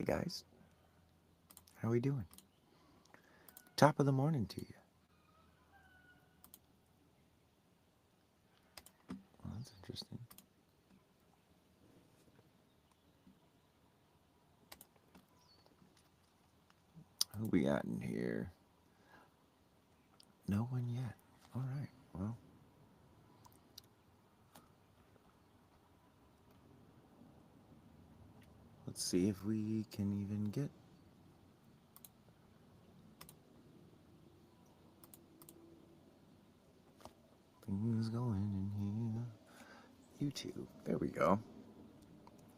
guys. How are we doing? Top of the morning to you. Well, that's interesting. Who we got in here? No one yet. All right. Well, let's see if we can even get things going in here. YouTube. There we go.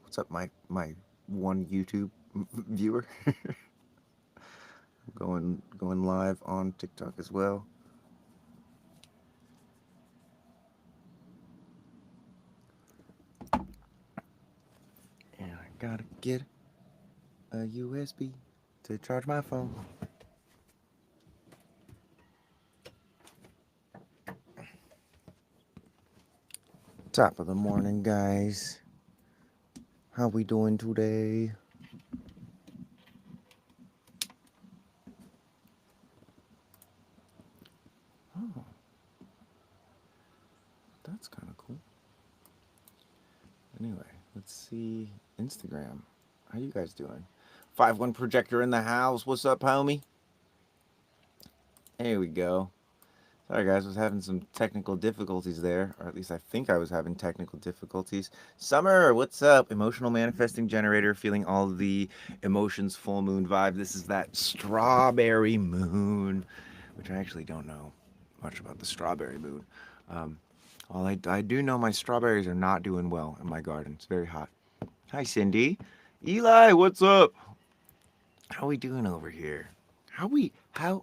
What's up, my one YouTube viewer? going live on TikTok as well. And I gotta get a USB to charge my phone. Top of the morning, guys. How we doing today? Oh, that's kind of cool. Anyway, let's see Instagram. How you guys doing? 5-1 projector in the house. What's up, homie? There we go. Sorry, guys, I was having some technical difficulties there, or at least I think I was having technical difficulties. Summer, what's up? Emotional manifesting generator, feeling all the emotions, full moon vibe. This is that strawberry moon, which I actually don't know much about the strawberry moon. All I do know, my strawberries are not doing well in my garden. It's very hot. Hi, Cindy. Eli, what's up? How we doing over here? How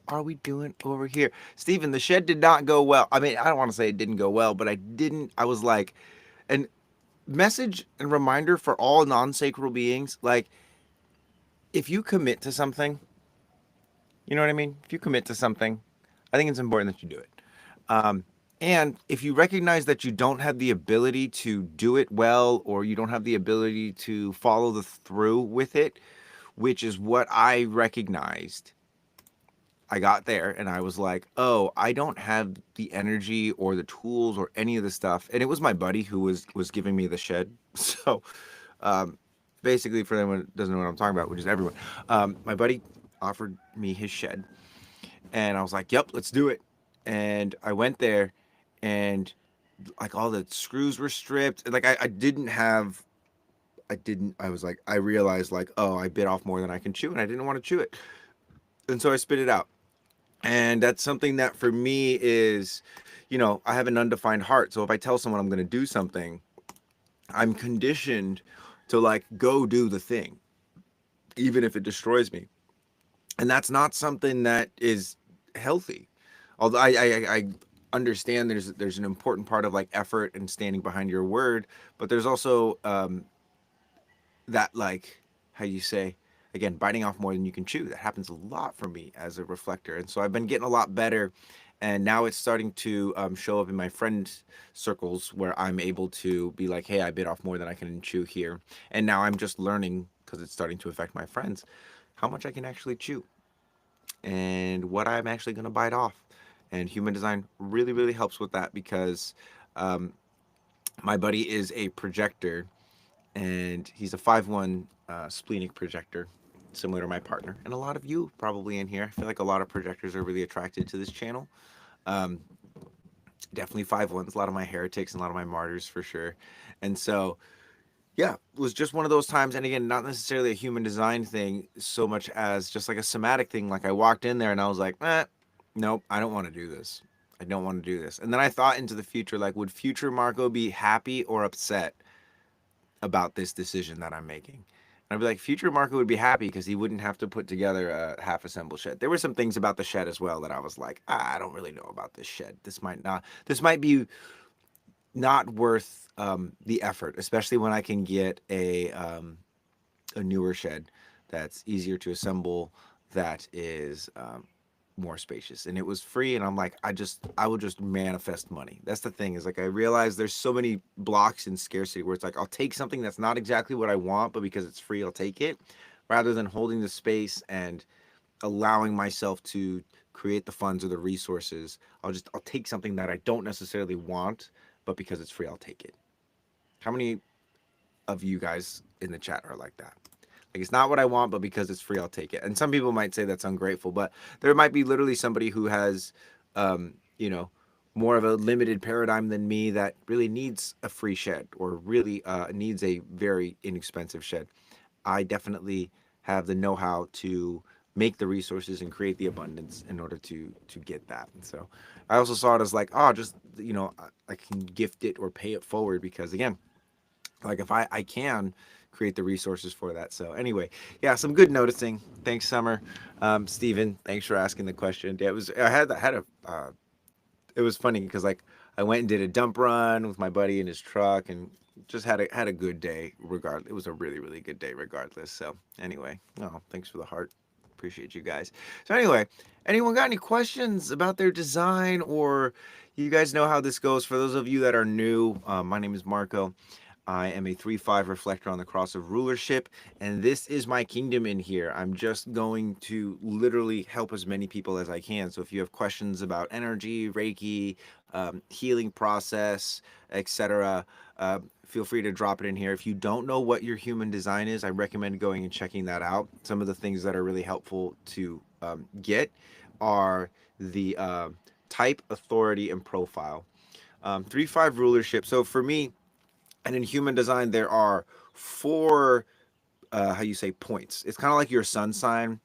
are we doing over here? Steven, the shed did not go well. I mean, I don't want to say it didn't go well, but I was like, and message and reminder for all non-sacral beings, like, if you commit to something, you know what I mean? If you commit to something, I think it's important that you do it. And if you recognize that you don't have the ability to do it well, or you don't have the ability to follow the through with it, which is what I recognized, I got there and I was like, oh, I don't have the energy or the tools or any of the stuff. And it was my buddy who was giving me the shed. So basically, for anyone who doesn't know what I'm talking about, which is everyone, my buddy offered me his shed. And I was like, yep, let's do it. And I went there and like all the screws were stripped. And like I was like, I realized like, oh, I bit off more than I can chew and I didn't want to chew it. And so I spit it out. And that's something that for me is, I have an undefined heart. So if I tell someone I'm going to do something, I'm conditioned to like go do the thing, even if it destroys me. And that's not something that is healthy. Although I understand there's an important part of like effort and standing behind your word, but there's also that, like, how you say, again, biting off more than you can chew. That happens a lot for me as a reflector. And so I've been getting a lot better. And now it's starting to show up in my friend circles where I'm able to be like, hey, I bit off more than I can chew here. And now I'm just learning, because it's starting to affect my friends, how much I can actually chew and what I'm actually going to bite off. And human design really, really helps with that, because my buddy is a projector, and he's a 5-1 splenic projector, similar to my partner. And a lot of you probably in here. I feel like a lot of projectors are really attracted to this channel. Definitely 5-1s, a lot of my heretics and a lot of my martyrs for sure. And so, yeah, it was just one of those times. And again, not necessarily a human design thing so much as just like a somatic thing. Like I walked in there and I was like, nope, I don't want to do this. I don't want to do this. And then I thought into the future, like, would future Marco be happy or upset about this decision that I'm making? And I'd be like, future Marco would be happy because he wouldn't have to put together a half assembled shed. There were some things about the shed as well that I was like, I don't really know about this shed. This might be not worth the effort, especially when I can get a newer shed that's easier to assemble, that is more spacious, and it was free. And I'm like, I will just manifest money. That's the thing, is like I realize there's so many blocks in scarcity where it's like I'll take something that's not exactly what I want, but because it's free, I'll take it. rather than holding the space and allowing myself to create the funds or the resources. I'll take something that I don't necessarily want, but because it's free, I'll take it. How many of you guys in the chat are like that? Like, it's not what I want, but because it's free, I'll take it. And some people might say that's ungrateful, but there might be literally somebody who has, you know, more of a limited paradigm than me that really needs a free shed or really needs a very inexpensive shed. I definitely have the know-how to make the resources and create the abundance in order to get that. And so I also saw it as like, oh, just I can gift it or pay it forward because again, like if I can create the resources for that. So anyway, yeah, some good noticing. Thanks, Summer. Steven, thanks for asking the question. Yeah, I had a it was funny because like I went and did a dump run with my buddy in his truck and just had a good day. Regardless, it was a really good day regardless. So anyway, oh, thanks for the heart. Appreciate you guys. So anyway, anyone got any questions about their design or you guys know how this goes? For those of you that are new, my name is Marco. I am a 3-5 reflector on the cross of rulership, and this is my kingdom in here. I'm just going to literally help as many people as I can. So if you have questions about energy, Reiki, healing process, etc., feel free to drop it in here. If you don't know what your human design is, I recommend going and checking that out. Some of the things that are really helpful to get are the type, authority, and profile. 3-5 rulership. So for me, and in human design, there are four, how you say, points. It's kind of like your sun sign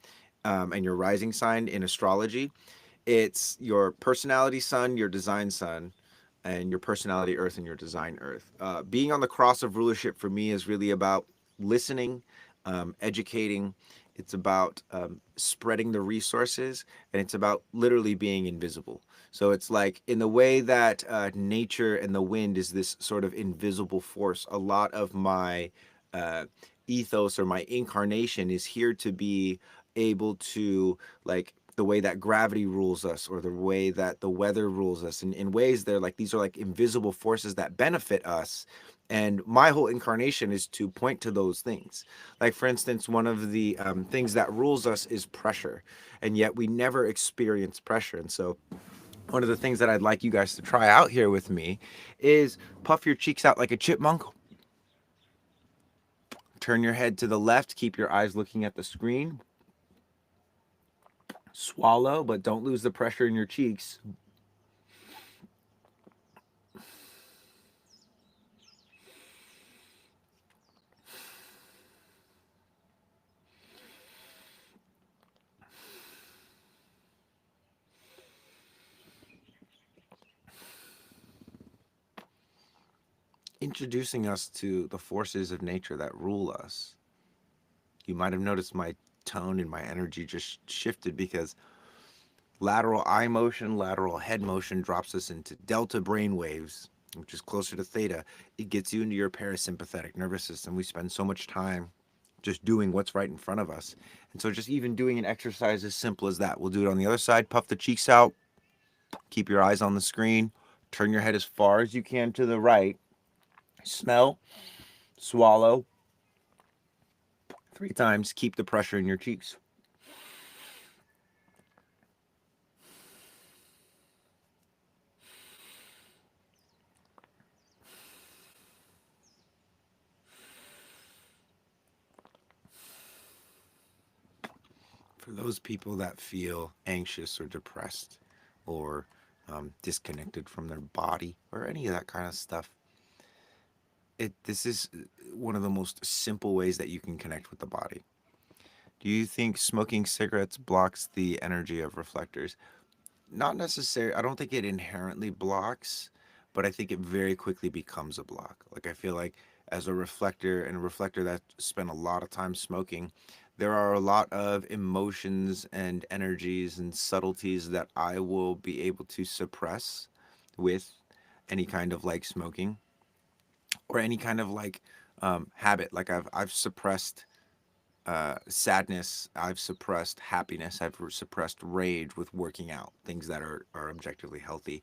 and your rising sign in astrology. It's your personality sun, your design sun, and your personality earth and your design earth. Being on the cross of rulership for me is really about listening, educating. It's about spreading the resources, and it's about literally being invisible. So it's like in the way that nature and the wind is this sort of invisible force. A lot of my uh, ethos or my incarnation is here to be able to like the way that gravity rules us or the way that the weather rules us in ways they're like these are like invisible forces that benefit us, and my whole incarnation is to point to those things. Like for instance, one of the things that rules us is pressure, and yet we never experience pressure. And so one of the things that I'd like you guys to try out here with me is puff your cheeks out like a chipmunk. Turn your head to the left, keep your eyes looking at the screen. Swallow, but don't lose the pressure in your cheeks. Introducing us to the forces of nature that rule us. You might have noticed my tone and my energy just shifted because lateral eye motion, lateral head motion drops us into delta brain waves, which is closer to theta. It gets you into your parasympathetic nervous system. We spend so much time just doing what's right in front of us. And so just even doing an exercise as simple as that. We'll do it on the other side. Puff the cheeks out. Keep your eyes on the screen. Turn your head as far as you can to the right. Smell, swallow 3 times. Keep the pressure in your cheeks. For those people that feel anxious or depressed or disconnected from their body or any of that kind of stuff, this is one of the most simple ways that you can connect with the body. Do you think smoking cigarettes blocks the energy of reflectors? Not necessarily. I don't think it inherently blocks, but I think it very quickly becomes a block. Like I feel like as a reflector and a reflector that spent a lot of time smoking, there are a lot of emotions and energies and subtleties that I will be able to suppress with any kind of like smoking or any kind of like habit. Like I've suppressed sadness, I've suppressed happiness, I've suppressed rage with working out, things that are objectively healthy.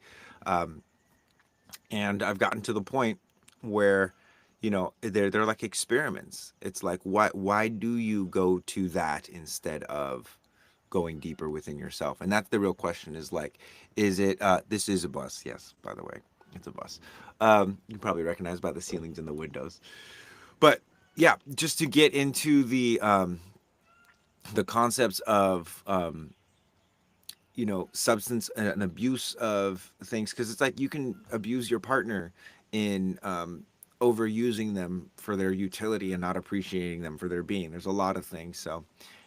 And I've gotten to the point where, they're like experiments. It's like, why do you go to that instead of going deeper within yourself? And that's the real question, is like, is it this is a bus, yes, by the way, it's a bus. You probably recognize by the ceilings and the windows. But yeah, just to get into the concepts of substance and abuse of things, because it's like you can abuse your partner in overusing them for their utility and not appreciating them for their being. There's a lot of things. So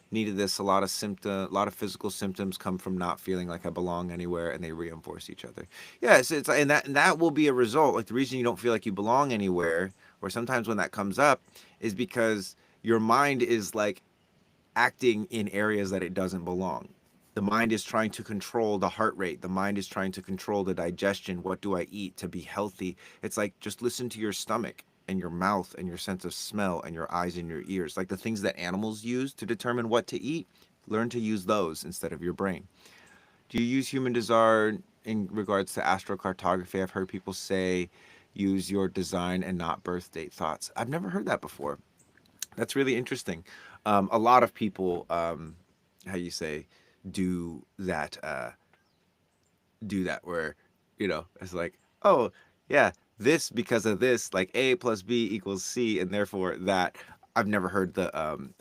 needed this, a lot of physical symptoms come from not feeling like I belong anywhere, and they reinforce each other. Yes, it's and that will be a result. Like, the reason you don't feel like you belong anywhere, or sometimes when that comes up, is because your mind is like acting in areas that it doesn't belong. The mind is trying to control the heart rate. The mind is trying to control the digestion. What do I eat to be healthy? It's like, just listen to your stomach and your mouth and your sense of smell and your eyes and your ears. Like the things that animals use to determine what to eat, learn to use those instead of your brain. Do you use human design in regards to astrocartography? I've heard people say use your design and not birth date thoughts. I've never heard that before. That's really interesting. A lot of people, how you say, do that. Do that where, it's like, oh yeah, this because of this, like A plus B equals C, and therefore that. I've never heard the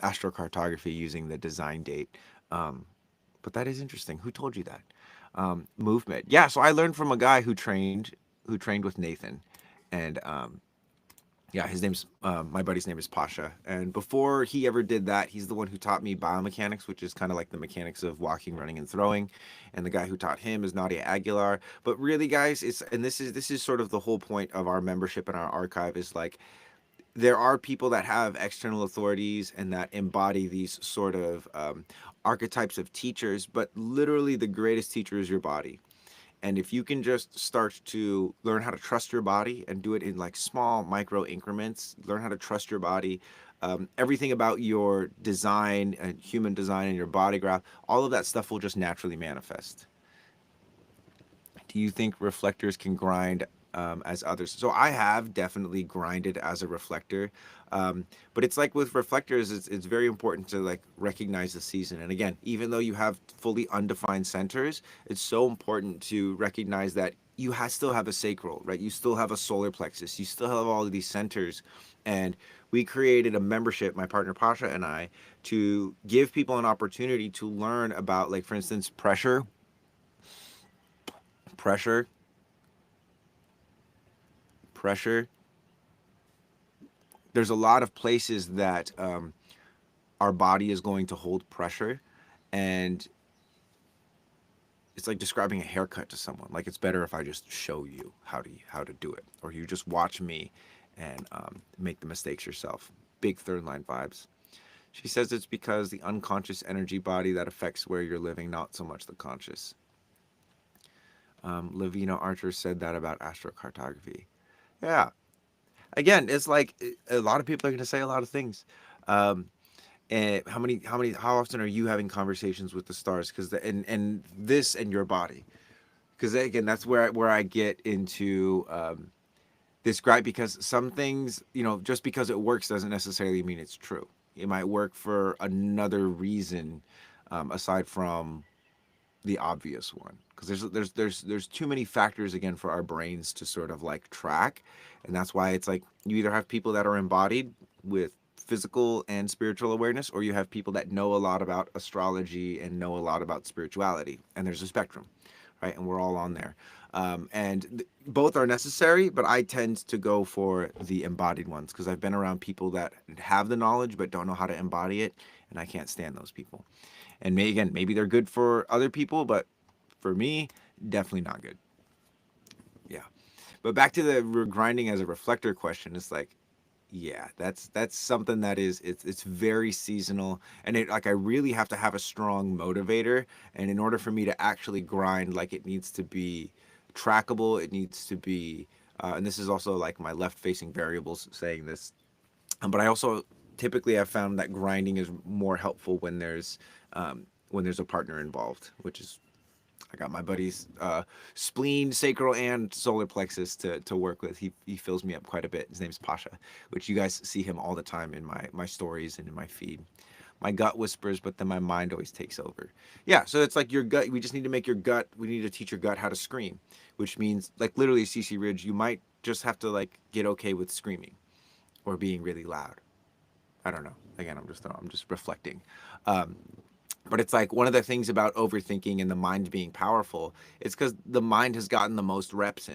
astrocartography using the design date, um, but that is interesting. Who told you that? Movement. Yeah, so I learned from a guy who trained with Nathan, and yeah, his name's my buddy's name is Pasha. And before he ever did that, he's the one who taught me biomechanics, which is kind of like the mechanics of walking, running, and throwing. And the guy who taught him is Nadia Aguilar. But really, guys, this is sort of the whole point of our membership and our archive, is like, there are people that have external authorities and that embody these sort of archetypes of teachers, but literally the greatest teacher is your body. And if you can just start to learn how to trust your body and do it in like small micro increments, learn how to trust your body, everything about your design and human design and your body graph, all of that stuff will just naturally manifest. Do you think reflectors can grind as others? So I have definitely grinded as a reflector, but it's like with reflectors, it's very important to like recognize the season. And again, even though you have fully undefined centers, it's so important to recognize that still have a sacral, right? You still have a solar plexus. You still have all of these centers, and we created a membership, my partner Pasha and I, to give people an opportunity to learn about, like, for instance, pressure, pressure. There's a lot of places that our body is going to hold pressure, and it's like describing a haircut to someone. Like, it's better if I just show you how to do it, or you just watch me and make the mistakes yourself. Big third line vibes. She says it's because the unconscious energy body that affects where you're living, not so much the conscious. Lavina Archer said that about astrocartography. Yeah. Again, it's like, a lot of people are going to say a lot of things. Um, and how often are you having conversations with the stars? Because and this and your body. Because again, that's where I get into this gripe, because some things, just because it works doesn't necessarily mean it's true. It might work for another reason, aside from the obvious one, because there's too many factors, again, for our brains to sort of like track. And that's why it's like, you either have people that are embodied with physical and spiritual awareness, or you have people that know a lot about astrology and know a lot about spirituality, and there's a spectrum, right? And we're all on there. Both are necessary, but I tend to go for the embodied ones, because I've been around people that have the knowledge but don't know how to embody it, and I can't stand those people. And again, maybe they're good for other people, but for me, definitely not good. Yeah. But back to the grinding as a reflector question, it's like, yeah, that's something that it's very seasonal, and it, like, I really have to have a strong motivator, and in order for me to actually grind, like, it needs to be trackable, it needs to be, and this is also like my left facing variables saying this, but I also typically have found that grinding is more helpful when there's a partner involved, which is, I got my buddy's spleen, sacral, and solar plexus to work with. He fills me up quite a bit. His name's Pasha, which you guys see him all the time in my stories and in my feed. My gut whispers, but then my mind always takes over. Yeah, so it's like your gut. We just need to make your gut. We need to teach your gut how to scream, which means like literally CC Ridge. You might just have to like get okay with screaming or being really loud. I don't know. Again, I'm just reflecting. Um, but it's like one of the things about overthinking and the mind being powerful, it's because the mind has gotten the most reps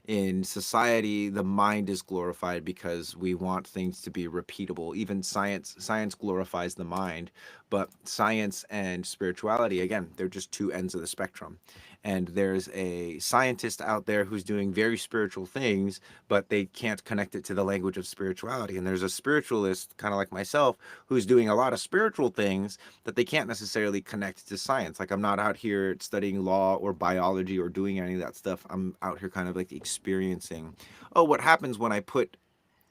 in society. The mind is glorified because we want things to be repeatable. Even science glorifies the mind, but science and spirituality, again, they're just two ends of the spectrum. And there's a scientist out there who's doing very spiritual things, but they can't connect it to the language of spirituality. And there's a spiritualist, kind of like myself, who's doing a lot of spiritual things that they can't necessarily connect to science. Like I'm not out here studying law or biology or doing any of that stuff. I'm out here kind of like experiencing, oh, what happens when I put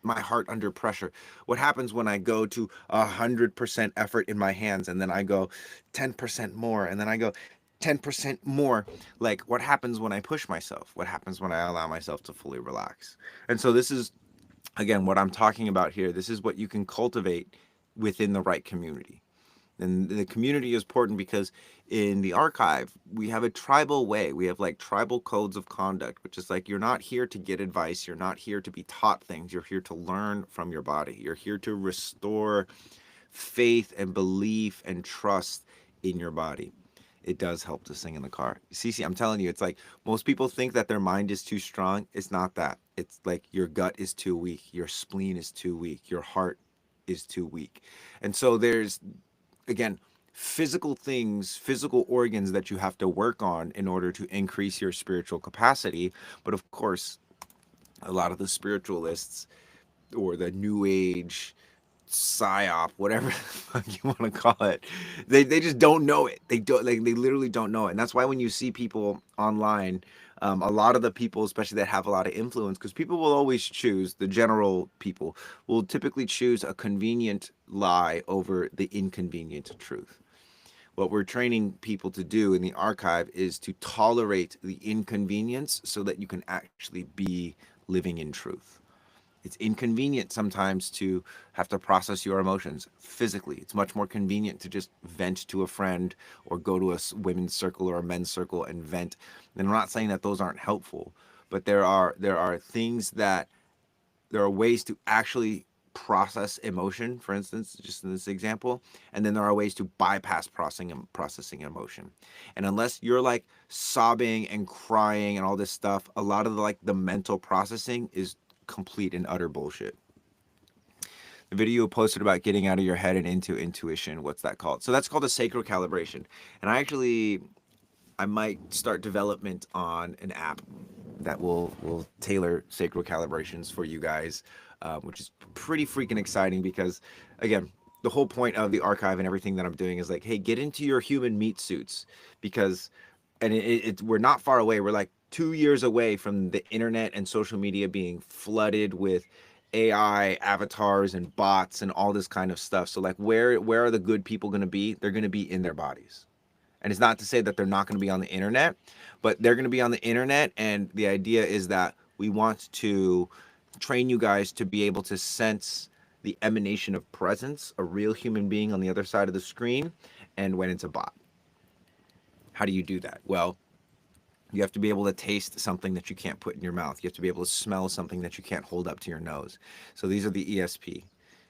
my heart under pressure? What happens when I go to 100% effort in my hands and then I go 10% more and then I go 10% more? Like what happens when I push myself? What happens when I allow myself to fully relax? And so this is again what I'm talking about here. This is what you can cultivate within the right community. And the community is important because in the archive we have a tribal way. We have like tribal codes of conduct, which is like you're not here to get advice, you're not here to be taught things, you're here to learn from your body. You're here to restore faith and belief and trust in your body. It does help to sing in the car. Cece, I'm telling you, it's like most people think that their mind is too strong. It's not that. It's like your gut is too weak, your spleen is too weak, your heart is too weak. And so there's, again, physical things, physical organs that you have to work on in order to increase your spiritual capacity. But of course, a lot of the spiritualists or the new age psyop, whatever the fuck you want to call it, they just don't know it. They don't, like, they literally don't know it. And that's why when you see people online, a lot of the people, especially that have a lot of influence, because people will always choose, the general people will typically choose a convenient lie over the inconvenient truth. What we're training people to do in the archive is to tolerate the inconvenience so that you can actually be living in truth. It's inconvenient sometimes to have to process your emotions physically. It's much more convenient to just vent to a friend or go to a women's circle or a men's circle and vent. And I'm not saying that those aren't helpful, but there are things that there are ways to actually process emotion, for instance, just in this example, and then there are ways to bypass processing emotion. And unless you're like sobbing and crying and all this stuff, a lot of the mental processing is complete and utter bullshit. The video posted about getting out of your head and into intuition, what's that called? So that's called a sacral calibration. And I might start development on an app that will tailor sacral calibrations for you guys, which is pretty freaking exciting because, again, the whole point of the archive and everything that I'm doing is like, hey, get into your human meat suits because, and we're not far away. We're like 2 years away from the internet and social media being flooded with AI avatars and bots and all this kind of stuff. So like, where are the good people going to be? They're going to be in their bodies. And it's not to say that they're not going to be on the internet, but they're going to be on the internet. And the idea is that we want to train you guys to be able to sense the emanation of presence, a real human being on the other side of the screen, and when it's a bot. How do you do that? Well, you have to be able to taste something that you can't put in your mouth. You have to be able to smell something that you can't hold up to your nose. So these are the ESP.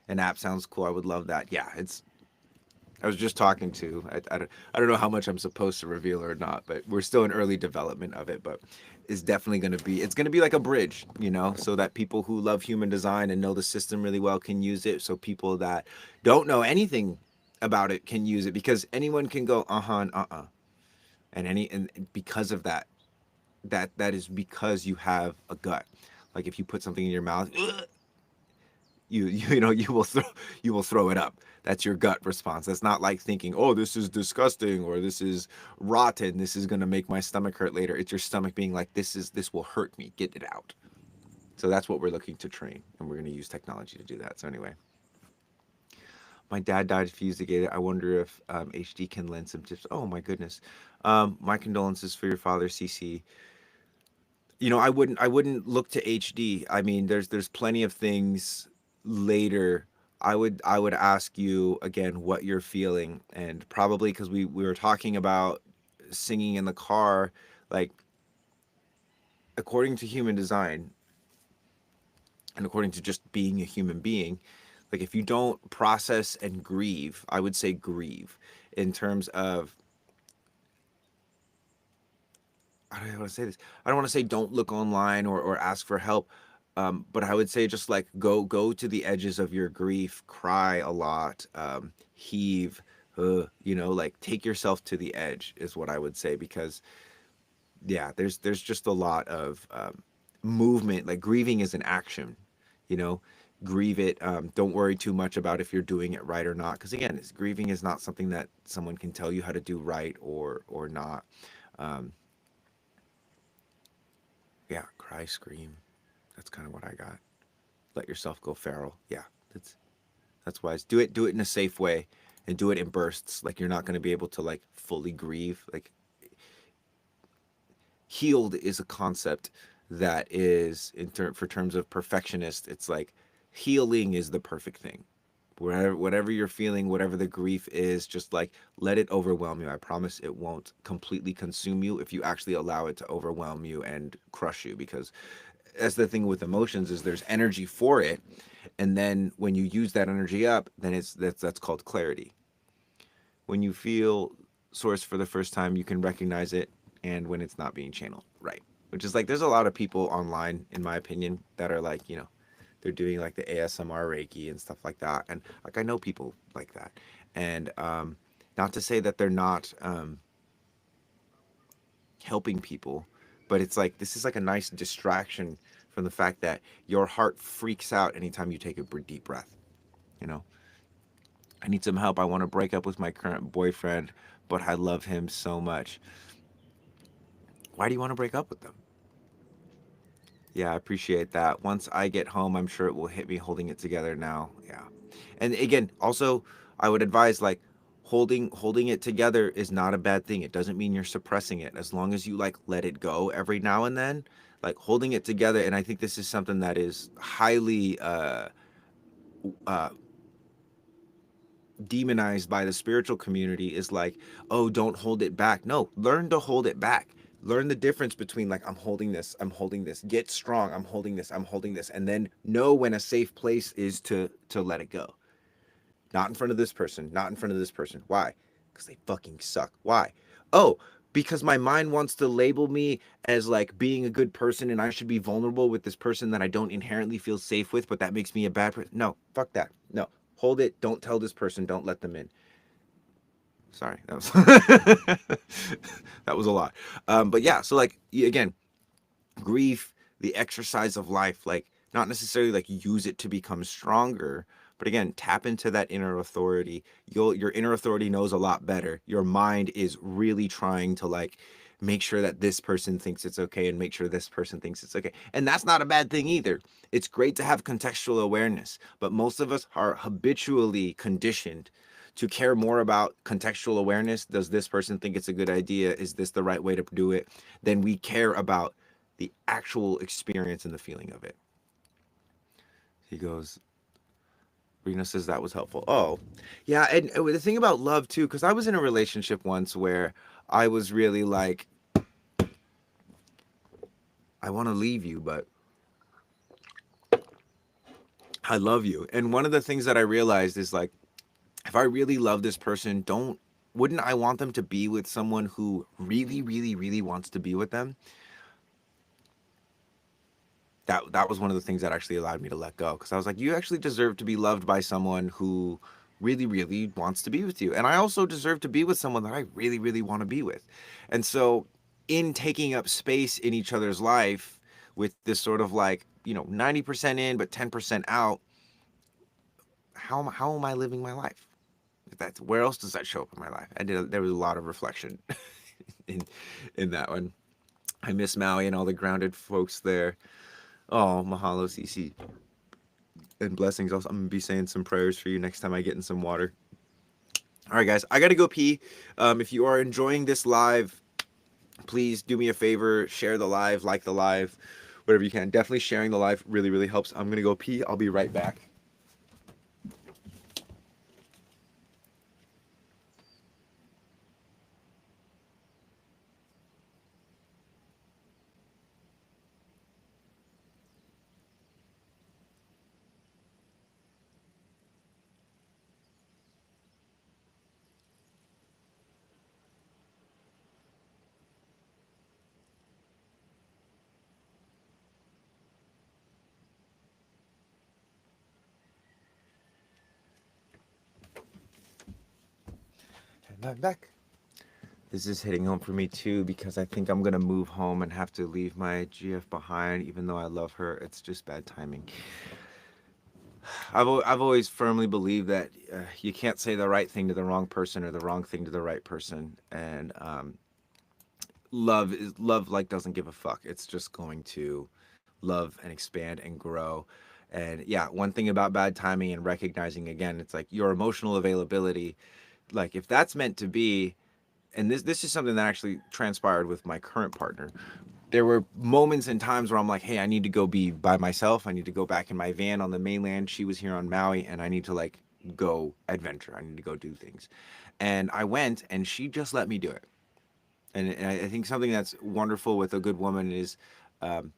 An app sounds cool. I would love that. Yeah, I was just talking to, I don't know how much I'm supposed to reveal or not, but we're still in early development of it. But it's definitely it's going to be like a bridge, so that people who love human design and know the system really well can use it. So people that don't know anything about it can use it because anyone can go, uh-huh, and uh-uh. And because of that, that is because you have a gut. Like if you put something in your mouth, you will throw it up. That's your gut response. That's not like thinking, oh, this is disgusting or this is rotten, this is going to make my stomach hurt later. It's your stomach being like, this will hurt me, get it out. So that's what we're looking to train, and we're going to use technology to do that. So anyway, my dad died a few years ago. I wonder if HD can lend some tips. Oh my goodness. My condolences for your father, CC. I wouldn't look to HD. I mean, there's plenty of things later. I would ask you again what you're feeling, and probably because we were talking about singing in the car, like according to human design and according to just being a human being, like if you don't process and grieve, I would say grieve in terms of, I don't want to say this. I don't want to say don't look online or ask for help. But I would say just like go to the edges of your grief, cry a lot, heave, like take yourself to the edge is what I would say, because yeah, there's just a lot of movement. Like grieving is an action, you know. Grieve it. Don't worry too much about if you're doing it right or not, because again, grieving is not something that someone can tell you how to do right or not. Um, yeah, cry, scream. That's kind of what I got. Let yourself go feral. Yeah, that's wise. Do it in a safe way, and do it in bursts. Like you're not going to be able to like fully grieve. Like healed is a concept that is for terms of perfectionist. It's like healing is the perfect thing. Whatever you're feeling, whatever the grief is, just like let it overwhelm you. I promise it won't completely consume you if you actually allow it to overwhelm you and crush you, because that's the thing with emotions, is there's energy for it, and then when you use that energy up, then that's called clarity. When you feel source for the first time, you can recognize it, and when it's not being channeled right, which is like there's a lot of people online, in my opinion, that are like, they're doing like the ASMR Reiki and stuff like that, and like I know people like that, and not to say that they're not helping people, but it's like this is like a nice distraction from the fact that your heart freaks out anytime you take a deep breath. You know, I need some help. I want to break up with my current boyfriend, but I love him so much. Why do you want to break up with them? Yeah, I appreciate that. Once I get home, I'm sure it will hit me holding it together now. Yeah. And again, also, I would advise like holding it together is not a bad thing. It doesn't mean you're suppressing it. As long as you like let it go every now and then, like holding it together. And I think this is something that is highly uh demonized by the spiritual community, is like, oh, don't hold it back. No, learn to hold it back. Learn the difference between like, I'm holding this, get strong, I'm holding this, and then know when a safe place is to let it go. Not in front of this person, not in front of this person. Why? Because they fucking suck. Why? Oh, because my mind wants to label me as like being a good person, and I should be vulnerable with this person that I don't inherently feel safe with, but that makes me a bad person. No, fuck that. No. Hold it. Don't tell this person. Don't let them in. Sorry, that was that was a lot. But yeah, so like again, grief, the exercise of life, like not necessarily like use it to become stronger, but again, tap into that inner authority. Your inner authority knows a lot better. Your mind is really trying to like make sure that this person thinks it's okay and make sure this person thinks it's okay. And that's not a bad thing either. It's great to have contextual awareness, but most of us are habitually conditioned to care more about contextual awareness. Does this person think it's a good idea? Is this the right way to do it? Then we care about the actual experience and the feeling of it. He goes, Rena says that was helpful. Oh, yeah. And the thing about love, too, because I was in a relationship once where I was really like, I want to leave you, but I love you. And one of the things that I realized is like, if I really love this person, wouldn't I want them to be with someone who really, really, really wants to be with them? That was one of the things that actually allowed me to let go, because I was like, you actually deserve to be loved by someone who really, really wants to be with you, and I also deserve to be with someone that I really, really want to be with. And so, in taking up space in each other's life with this sort of like 90% in but 10% out, how am I living my life? That's where else does that show up in my life? There was a lot of reflection in that one. I miss Maui and all the grounded folks there. Oh, mahalo, CC. And blessings. Also, I'm gonna be saying some prayers for you next time I get in some water. All right, guys, I gotta go pee. If you are enjoying this live, please do me a favor, share the live, like the live, whatever you can. Definitely sharing the live really, really helps. I'm gonna go pee. I'll be right back. And I'm back. This is hitting home for me too because I think I'm gonna move home and have to leave my GF behind, even though I love her. It's just bad timing. I've always firmly believed that you can't say the right thing to the wrong person or the wrong thing to the right person, and love like doesn't give a fuck. It's just going to love and expand and grow. And yeah, one thing about bad timing and recognizing again, it's like your emotional availability. Like if that's meant to be, and this is something that actually transpired with my current partner. There were moments and times where I'm like, hey, I need to go be by myself. I need to go back in my van on the mainland. She was here on Maui, and I need to like go adventure. I need to go do things. And I went, and she just let me do it. And I think something that's wonderful with a good woman is um,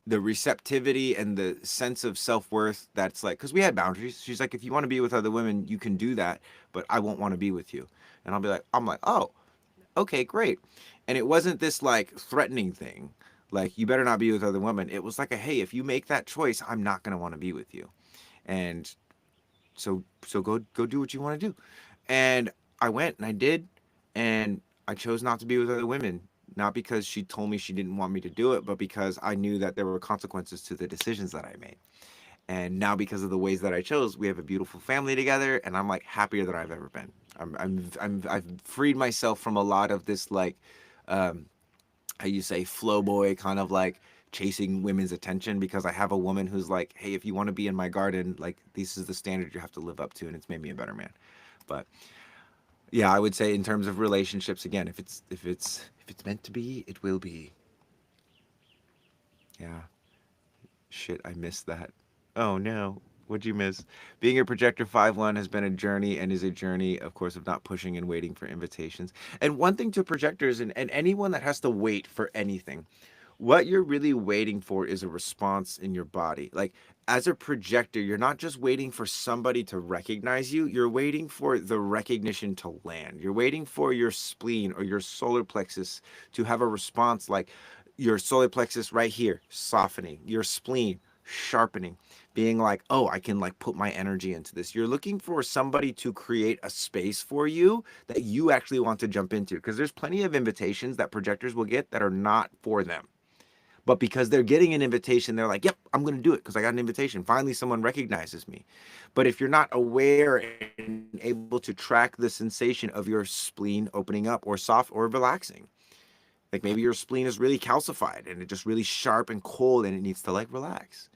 the receptivity and the sense of self-worth that's like, because we had boundaries. She's like, if you want to be with other women you can do that, but I won't want to be with you. And I'm like, oh, okay, great. And it wasn't this like threatening thing, like you better not be with other women. It was like a, hey, if you make that choice, I'm not going to want to be with you. And so go do what you want to do. And I went and I did, and I chose not to be with other women, not because she told me she didn't want me to do it, but because I knew that there were consequences to the decisions that I made. And now because of the ways that I chose, we have a beautiful family together, and I'm like happier than I've ever been. I've freed myself from a lot of this like um how you say flow boy kind of like chasing women's attention, because I have a woman who's like, hey, if you want to be in my garden, like this is the standard you have to live up to, and it's made me a better man. But yeah, I would say in terms of relationships, again, if it's meant to be, it will be. Yeah. Shit, I missed that. Oh no. What'd you miss? Being a projector 5-1 has been a journey and is a journey, of course, of not pushing and waiting for invitations. And one thing to projectors and anyone that has to wait for anything, what you're really waiting for is a response in your body. Like as a projector, you're not just waiting for somebody to recognize you, you're waiting for the recognition to land. You're waiting for your spleen or your solar plexus to have a response, like your solar plexus right here softening, your spleen sharpening, being like, oh, I can like put my energy into this. You're looking for somebody to create a space for you that you actually want to jump into, because there's plenty of invitations that projectors will get that are not for them. But because they're getting an invitation, they're like, yep, I'm going to do it because I got an invitation. Finally, someone recognizes me. But if you're not aware and able to track the sensation of your spleen opening up or soft or relaxing, like maybe your spleen is really calcified and it's just really sharp and cold and it needs to like relax.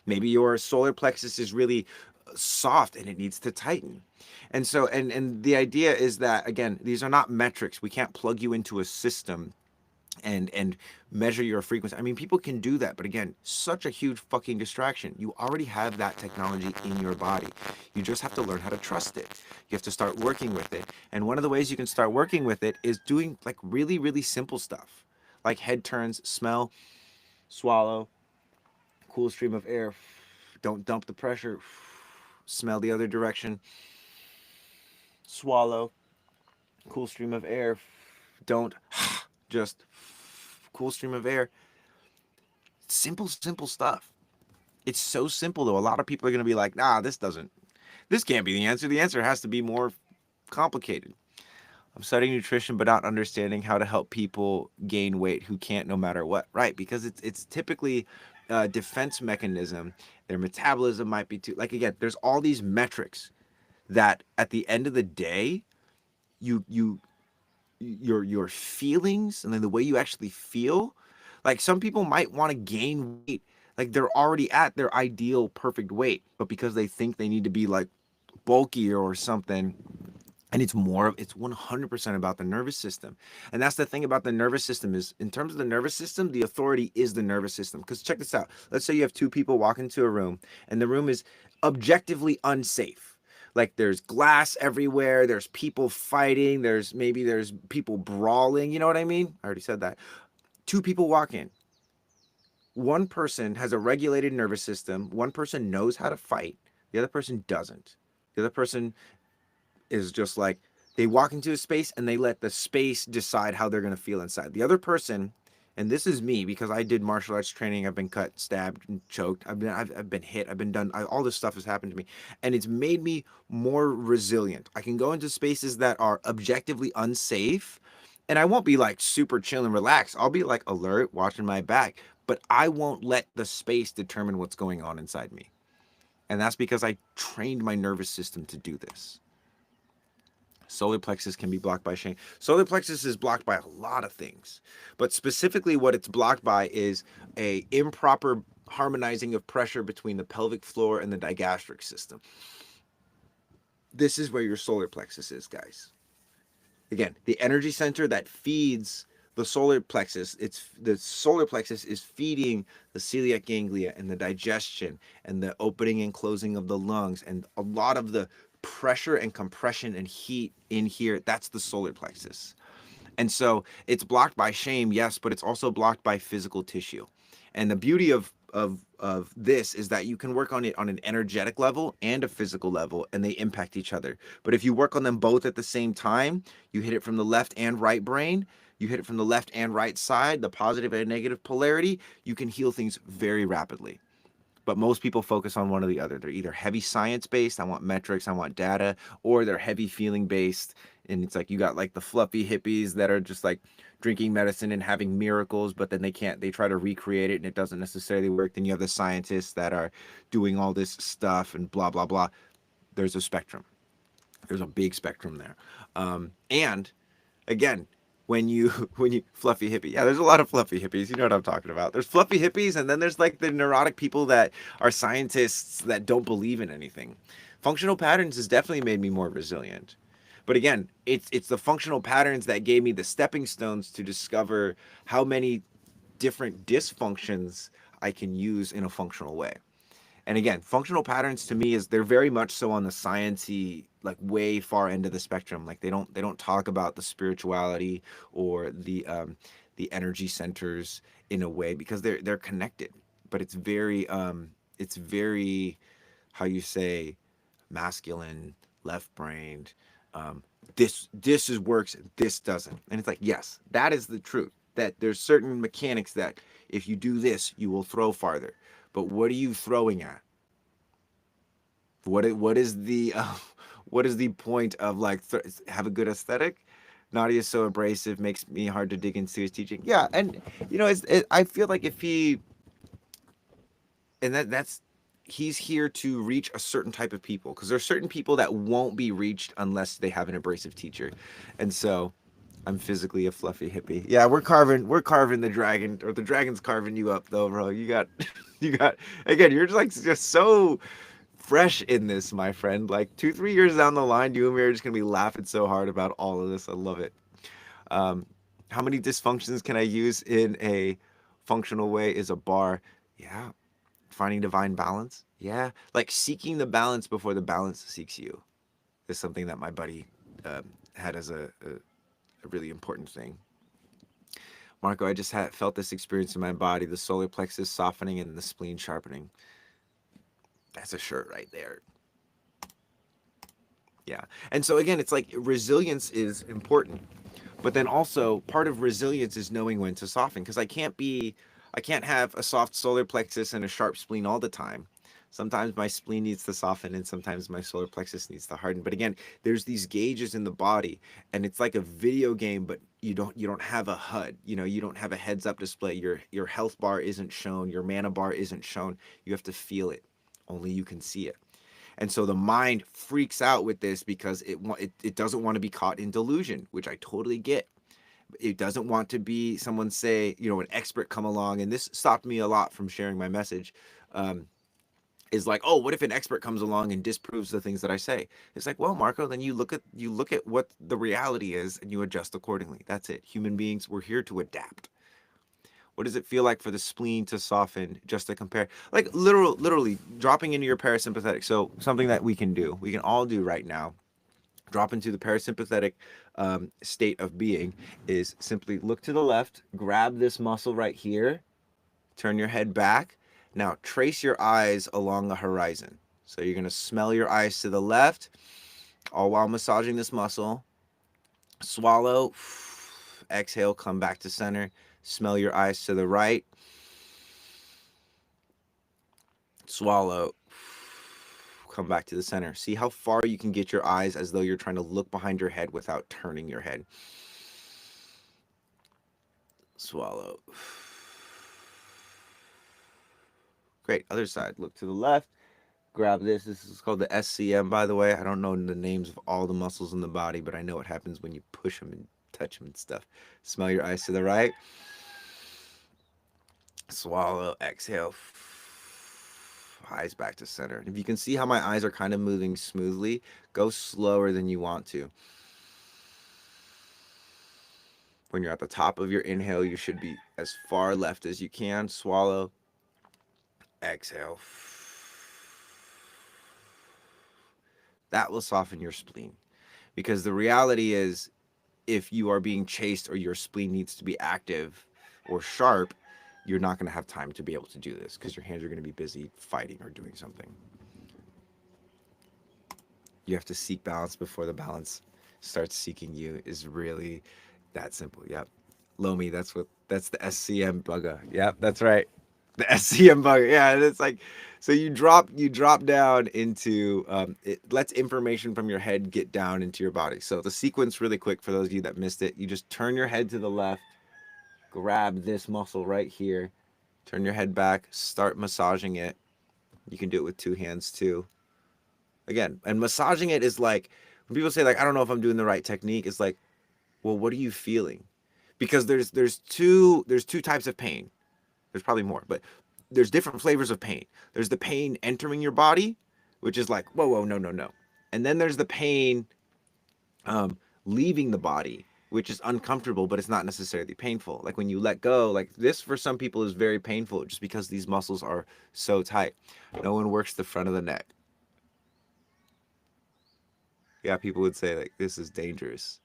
Maybe your solar plexus is really soft and it needs to tighten. And so and the idea is that again, these are not metrics. We can't plug you into a system and measure your frequency. I mean, people can do that, but again, such a huge fucking distraction. You already have that technology in your body. You just have to learn how to trust it. You have to start working with it. And one of the ways you can start working with it is doing like really, really simple stuff. Like head turns, smell, swallow, cool stream of air. Don't dump the pressure. Smell the other direction. Swallow, cool stream of air. Don't just cool stream of air. Simple, simple stuff. It's so simple though. A lot of people are going to be like, nah, this can't be the answer. The answer has to be more complicated. I'm studying nutrition, but not understanding how to help people gain weight who can't no matter what. Right. Because it's typically a defense mechanism. Their metabolism might be too, like, again, there's all these metrics that at the end of the day, you your feelings and then the way you actually feel. Like some people might want to gain weight, like they're already at their ideal perfect weight, but because they think they need to be like bulkier or something, And it's 100% about the nervous system. And that's the thing about the nervous system is, in terms of the nervous system, the authority is the nervous system. Because check this out. Let's say you have two people walk into a room and the room is objectively unsafe. Like there's glass everywhere, there's people fighting, there's people brawling, you know what I mean? I already said that. Two people walk in. One person has a regulated nervous system, one person knows how to fight, the other person doesn't. The other person is just like, they walk into a space and they let the space decide how they're going to feel inside. The other person, and this is me because I did martial arts training, I've been cut, stabbed, and choked, I've been hit, I've been done, all this stuff has happened to me, and it's made me more resilient. I can go into spaces that are objectively unsafe, and I won't be like super chill and relaxed. I'll be like alert, watching my back, but I won't let the space determine what's going on inside me. And that's because I trained my nervous system to do this. Solar plexus can be blocked by shame. Solar plexus is blocked by a lot of things, but specifically what it's blocked by is a improper harmonizing of pressure between the pelvic floor and the digastric system. This is where your solar plexus is, guys. Again, the energy center that feeds the solar plexus, it's the solar plexus is feeding the celiac ganglia and the digestion and the opening and closing of the lungs and a lot of the pressure and compression and heat in here. That's the solar plexus. And so it's blocked by shame, yes, but it's also blocked by physical tissue. And the beauty of this is that you can work on it on an energetic level and a physical level, and they impact each other. But if you work on them both at the same time, you hit it from the left and right brain, you hit it from the left and right side, the positive and negative polarity, you can heal things very rapidly. But most people focus on one or the other. They're either heavy science based, I want metrics, I want data, or they're heavy feeling based. And it's like you got like the fluffy hippies that are just like drinking medicine and having miracles, but then they try to recreate it and it doesn't necessarily work. Then you have the scientists that are doing all this stuff and blah, blah, blah. There's a spectrum. There's a big spectrum there. And again, when you fluffy hippie, yeah, there's a lot of fluffy hippies, you know what I'm talking about. There's fluffy hippies, and then there's like the neurotic people that are scientists that don't believe in anything. Functional patterns has definitely made me more resilient, but again, it's the functional patterns that gave me the stepping stones to discover how many different dysfunctions I can use in a functional way. And again, functional patterns to me is they're very much so on the sciencey, like way far end of the spectrum. Like they don't talk about the spirituality or the energy centers in a way because they're connected. But it's very how you say masculine, left brained. This is works, this doesn't. And it's like, yes, that is the truth. That there's certain mechanics that if you do this, you will throw farther. But what are you throwing at? What is the what is the point of like have a good aesthetic? Nadia is so abrasive, makes me hard to dig into his teaching. Yeah, and I feel like if he and that's he's here to reach a certain type of people because there's certain people that won't be reached unless they have an abrasive teacher, and so I'm physically a fluffy hippie. Yeah, we're carving the dragon, or the dragon's carving you up though, bro. You got you got again, you're just so fresh in this, my friend. Like 2-3 years down the line, you and me are just gonna be laughing so hard about all of this. I love it. Um, how many dysfunctions can I use in a functional way is a bar? Yeah. Finding divine balance. Yeah. Like seeking the balance before the balance seeks you is something that my buddy had as a really important thing. Marco, I just felt this experience in my body, the solar plexus softening and the spleen sharpening. That's a shirt right there. Yeah. And so again, it's like resilience is important. But then also part of resilience is knowing when to soften because I can't have a soft solar plexus and a sharp spleen all the time. Sometimes my spleen needs to soften and sometimes my solar plexus needs to harden. But again, there's these gauges in the body and it's like a video game, but you don't have a HUD. You don't have a heads up display. Your health bar isn't shown, your mana bar isn't shown. You have to feel it. Only you can see it. And so the mind freaks out with this because it doesn't want to be caught in delusion, which I totally get. It doesn't want to be someone say, an expert come along, and this stopped me a lot from sharing my message. is like, oh, what if an expert comes along and disproves the things that I say? It's like, well, Marco, then you look at what the reality is and you adjust accordingly. That's it. Human beings, we're here to adapt. What does it feel like for the spleen to soften? Just to compare, like literally dropping into your parasympathetic. So something that we can all do right now, drop into the parasympathetic state of being, is simply look to the left, grab this muscle right here, turn your head back. Now trace your eyes along the horizon. So you're going to smell your eyes to the left, all while massaging this muscle. Swallow, exhale, come back to center. Smell your eyes to the right, swallow, come back to the center. See how far you can get your eyes as though you're trying to look behind your head without turning your head. Swallow. Great. Other side. Look to the left. Grab this. This is called the SCM, by the way. I don't know the names of all the muscles in the body, but I know what happens when you push them and touch them and stuff. Smell your eyes to the right. Swallow. Exhale. Eyes back to center. And if you can see how my eyes are kind of moving smoothly, go slower than you want to. When you're at the top of your inhale, you should be as far left as you can. Swallow. Exhale. That will soften your spleen. Because the reality is, if you are being chased or your spleen needs to be active or sharp, you're not going to have time to be able to do this because your hands are going to be busy fighting or doing something. You have to seek balance before the balance starts seeking you, is really that simple. Yep. Lomi, that's the SCM bugger. Yep, that's right. The SCM bugger. Yeah, and it's like, so you drop down into it lets information from your head get down into your body. So the sequence, really quick for those of you that missed it, you just turn your head to the left, grab this muscle right here, turn your head back, start massaging it. You can do it with two hands too. Again, and massaging it is like, when people say like, I don't know if I'm doing the right technique, it's like, well, what are you feeling? Because there's two types of pain. There's probably more, but there's different flavors of pain. There's the pain entering your body, which is like, whoa, whoa, no, no, no. And then there's the pain leaving the body, which is uncomfortable, but it's not necessarily painful. Like when you let go, like this for some people is very painful just because these muscles are so tight. No one works the front of the neck. Yeah, people would say like this is dangerous.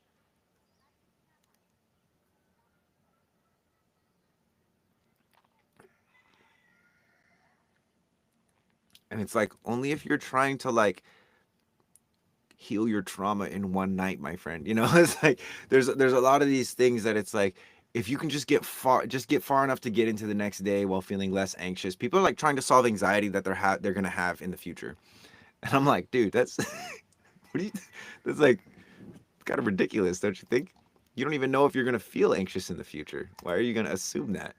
And it's like only if you're trying to like heal your trauma in one night, my friend. You know, it's like there's a lot of these things that it's like if you can just get far enough to get into the next day while feeling less anxious. People are like trying to solve anxiety that they're gonna have in the future, and I'm like, dude, that's what do you? That's like kind of ridiculous, don't you think? You don't even know if you're gonna feel anxious in the future. Why are you gonna assume that?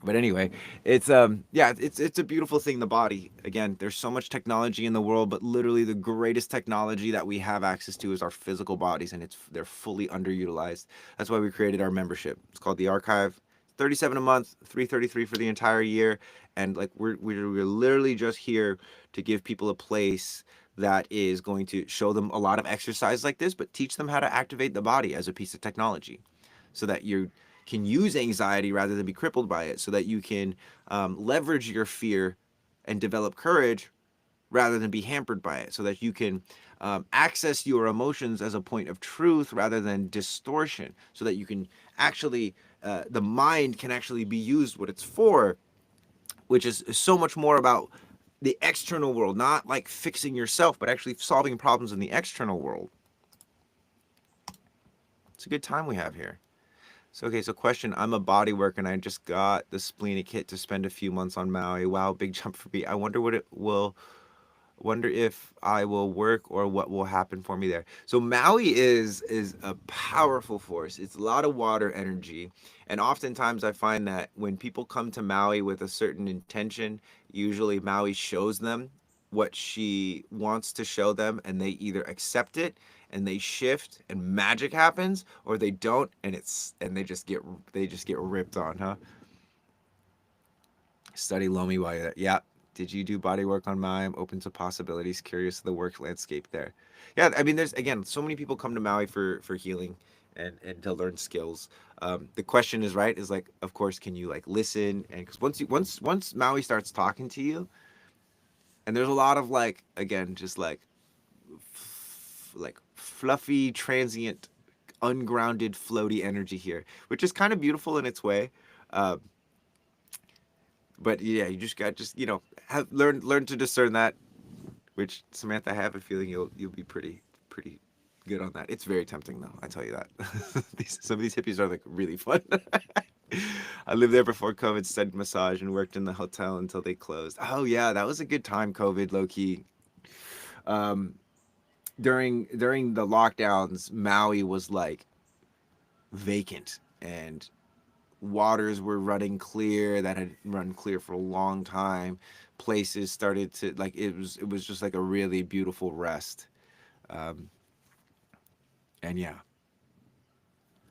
But anyway, it's yeah, it's a beautiful thing, the body. Again, there's so much technology in the world, but literally the greatest technology that we have access to is our physical bodies, and they're fully underutilized. That's why we created our membership. It's called the Archive. 37 a month, 333 for the entire year, and like we're literally just here to give people a place that is going to show them a lot of exercise like this, but teach them how to activate the body as a piece of technology, so that you can use anxiety rather than be crippled by it, so that you can leverage your fear and develop courage rather than be hampered by it, so that you can access your emotions as a point of truth rather than distortion, so that you can actually, the mind can actually be used what it's for, which is so much more about the external world, not like fixing yourself, but actually solving problems in the external world. It's a good time we have here. So, okay, so question. I'm a body worker and I just got the splenic hit to spend a few months on Maui. Wow, big jump for me. I wonder what it will, wonder if I will work or what will happen for me there. So Maui is a powerful force. It's a lot of water energy. And oftentimes I find that when people come to Maui with a certain intention, usually Maui shows them what she wants to show them and they either accept it and they shift and magic happens, or they don't and they just get ripped on, huh? Study Lomi while you're there. Yeah. Did you do body work on Maui? I'm open to possibilities, curious of the work landscape there. Yeah, I mean, there's again so many people come to Maui for healing and to learn skills. The question is right is like, of course, can you like listen? And because once Maui starts talking to you, and there's a lot of like again just like fluffy, transient, ungrounded, floaty energy here, which is kind of beautiful in its way. Uh, but yeah, you just got just have learn to discern that. Which Samantha, I have a feeling you'll be pretty good on that. It's very tempting though, I tell you that. Some of these hippies are like really fun. I lived there before COVID, studied massage, and worked in the hotel until they closed. Oh yeah, that was a good time. COVID, low key. Um, during the lockdowns, Maui was like vacant, and waters were running clear that had run clear for a long time. Places started to like it was just like a really beautiful rest. Um, and yeah,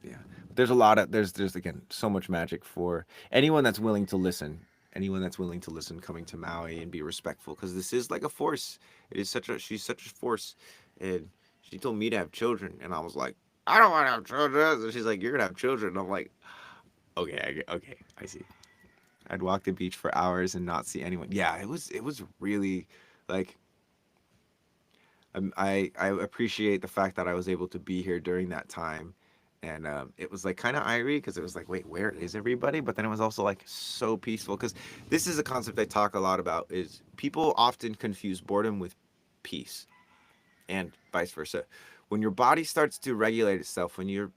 yeah. There's a lot of there's again so much magic for anyone that's willing to listen. Anyone that's willing to listen coming to Maui and be respectful because this is like a force. It is such a she's such a force, and she told me to have children, and I was like, I don't want to have children. And she's like, you're gonna have children. And I'm like, okay, okay, I see. I'd walk the beach for hours and not see anyone. Yeah, it was really like I appreciate the fact that I was able to be here during that time, and it was like kind of eerie because it was like, wait, where is everybody? But then it was also like so peaceful because this is a concept I talk a lot about. Is people often confuse boredom with peace, and vice versa. When your body starts to regulate itself, when your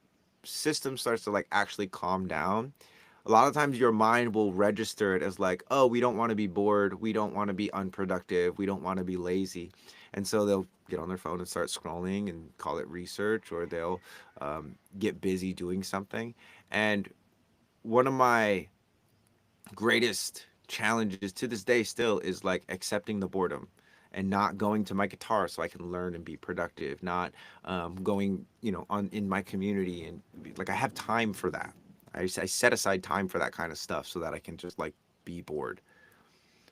system starts to like actually calm down, a lot of times your mind will register it as like, oh, we don't want to be bored, we don't want to be unproductive, we don't want to be lazy, and so they'll get on their phone and start scrolling and call it research, or they'll get busy doing something. And one of my greatest challenges to this day still is like accepting the boredom and not going to my guitar so I can learn and be productive, not going, on in my community and like I have time for that. I set aside time for that kind of stuff so that I can just like be bored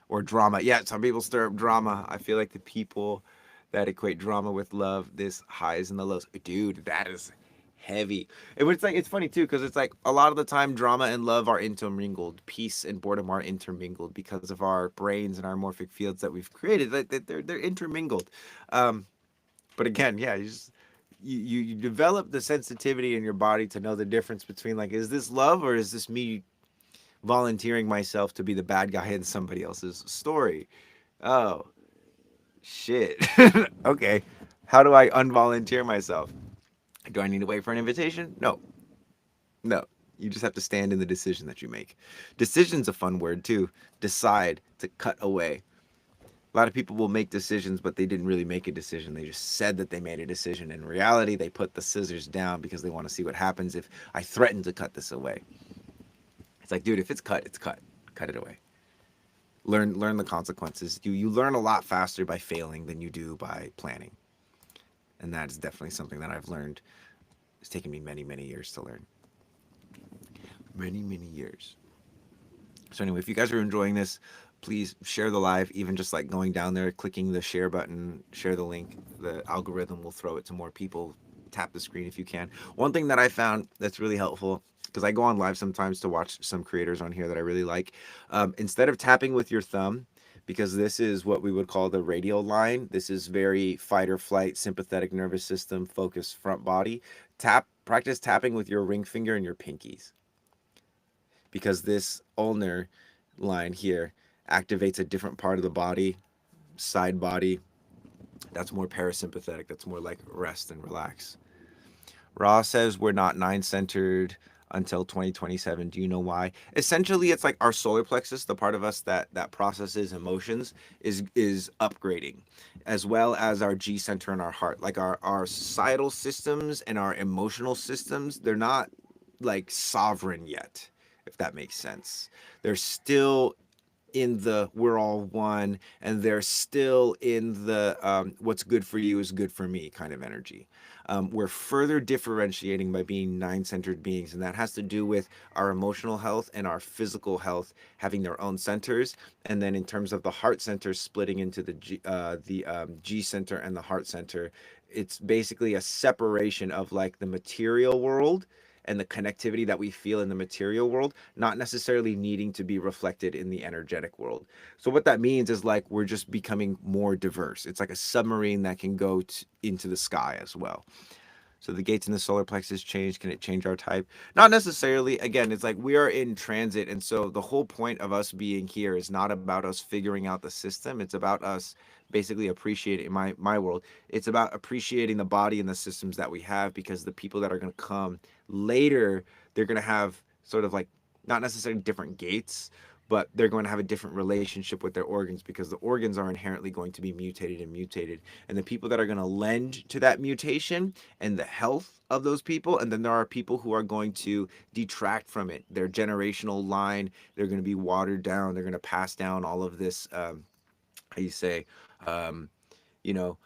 or drama. Yeah, some people stir up drama. I feel like the people that equate drama with love, this highs and the lows. Dude, that is heavy. It's like it's funny too because it's like a lot of the time drama and love are intermingled. Peace and boredom are intermingled because of our brains and our morphic fields that we've created. Like they're intermingled. Um, but again, yeah, you develop the sensitivity in your body to know the difference between like, is this love or is this me volunteering myself to be the bad guy in somebody else's story? Oh, shit. Okay. How do I unvolunteer myself? Do I need to wait for an invitation? No. No. You just have to stand in the decision that you make. Decision's a fun word too. Decide to cut away. A lot of people will make decisions, but they didn't really make a decision. They just said that they made a decision. In reality, they put the scissors down because they want to see what happens if I threaten to cut this away. It's like, dude, if it's cut, it's cut. Cut it away. Learn the consequences. You learn a lot faster by failing than you do by planning. And that is definitely something that I've learned. It's taken me many years to learn. Many years. So anyway, if you guys are enjoying this, please share the live, even just like going down there, clicking the share button, share the link. The algorithm will throw it to more people. Tap the screen if you can. One thing that I found that's really helpful, because I go on live sometimes to watch some creators on here that I really like, instead of tapping with your thumb, because this is what we would call the radial line. This is very fight or flight, sympathetic nervous system, focused front body. Practice tapping with your ring finger and your pinkies, because this ulnar line here activates a different part of the body, side body. That's more parasympathetic. That's more like rest and relax. Ra says we're not nine centered until 2027. Do you know why? Essentially, it's like our solar plexus, the part of us that processes emotions, is upgrading, as well as our G center and our heart. Like our societal systems and our emotional systems, they're not like sovereign yet, if that makes sense. They're still in the we're all one, and they're still in the what's good for you is good for me kind of energy. We're further differentiating by being nine-centered beings, and that has to do with our emotional health and our physical health having their own centers, and then in terms of the heart center splitting into the G center and the heart center. It's basically a separation of like the material world and the connectivity that we feel in the material world, not necessarily needing to be reflected in the energetic world. So what that means is like we're just becoming more diverse. It's like a submarine that can go into the sky as well. So the gates in the solar plexus change. Can it change our type? Not necessarily. Again, it's like we are in transit. And so the whole point of us being here is not about us figuring out the system. It's about us basically appreciating my world. It's about appreciating the body and the systems that we have, because the people that are going to come later, they're going to have sort of like not necessarily different gates, but they're going to have a different relationship with their organs, because the organs are inherently going to be mutated and mutated. And the people that are going to lend to that mutation and the health of those people, and then there are people who are going to detract from it. Their generational line, they're going to be watered down. They're going to pass down all of this, how you say, um, you know,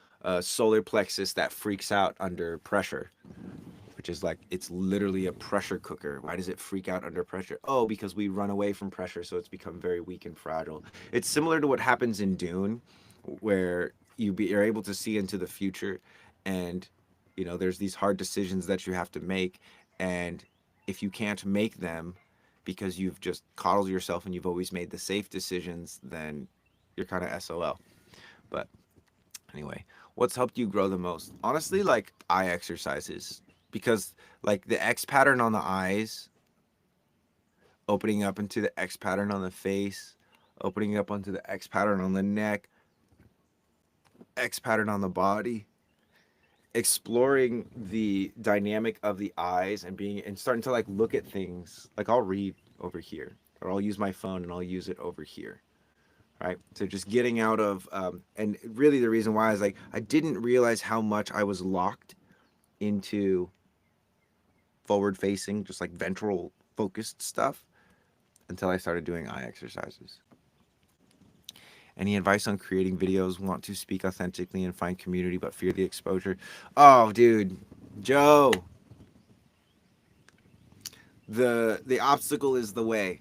solar plexus that freaks out under pressure, which is like it's literally a pressure cooker. Why does it freak out under pressure? Oh, because we run away from pressure, so it's become very weak and fragile. It's similar to what happens in Dune, where you're able to see into the future, and there's these hard decisions that you have to make, and if you can't make them because you've just coddled yourself and you've always made the safe decisions, then you're kind of SOL. But anyway, what's helped you grow the most? Honestly, like eye exercises, because like the X pattern on the eyes, opening up into the X pattern on the face, opening up onto the X pattern on the neck, X pattern on the body, exploring the dynamic of the eyes and being and starting to like look at things. Like I'll read over here, or I'll use my phone and I'll use it over here. Right. So just getting out of and really the reason why is like I didn't realize how much I was locked into forward facing, just like ventral focused stuff until I started doing eye exercises. Any advice on creating videos? Want to speak authentically and find community but fear the exposure? Oh, dude, Joe, the obstacle is the way.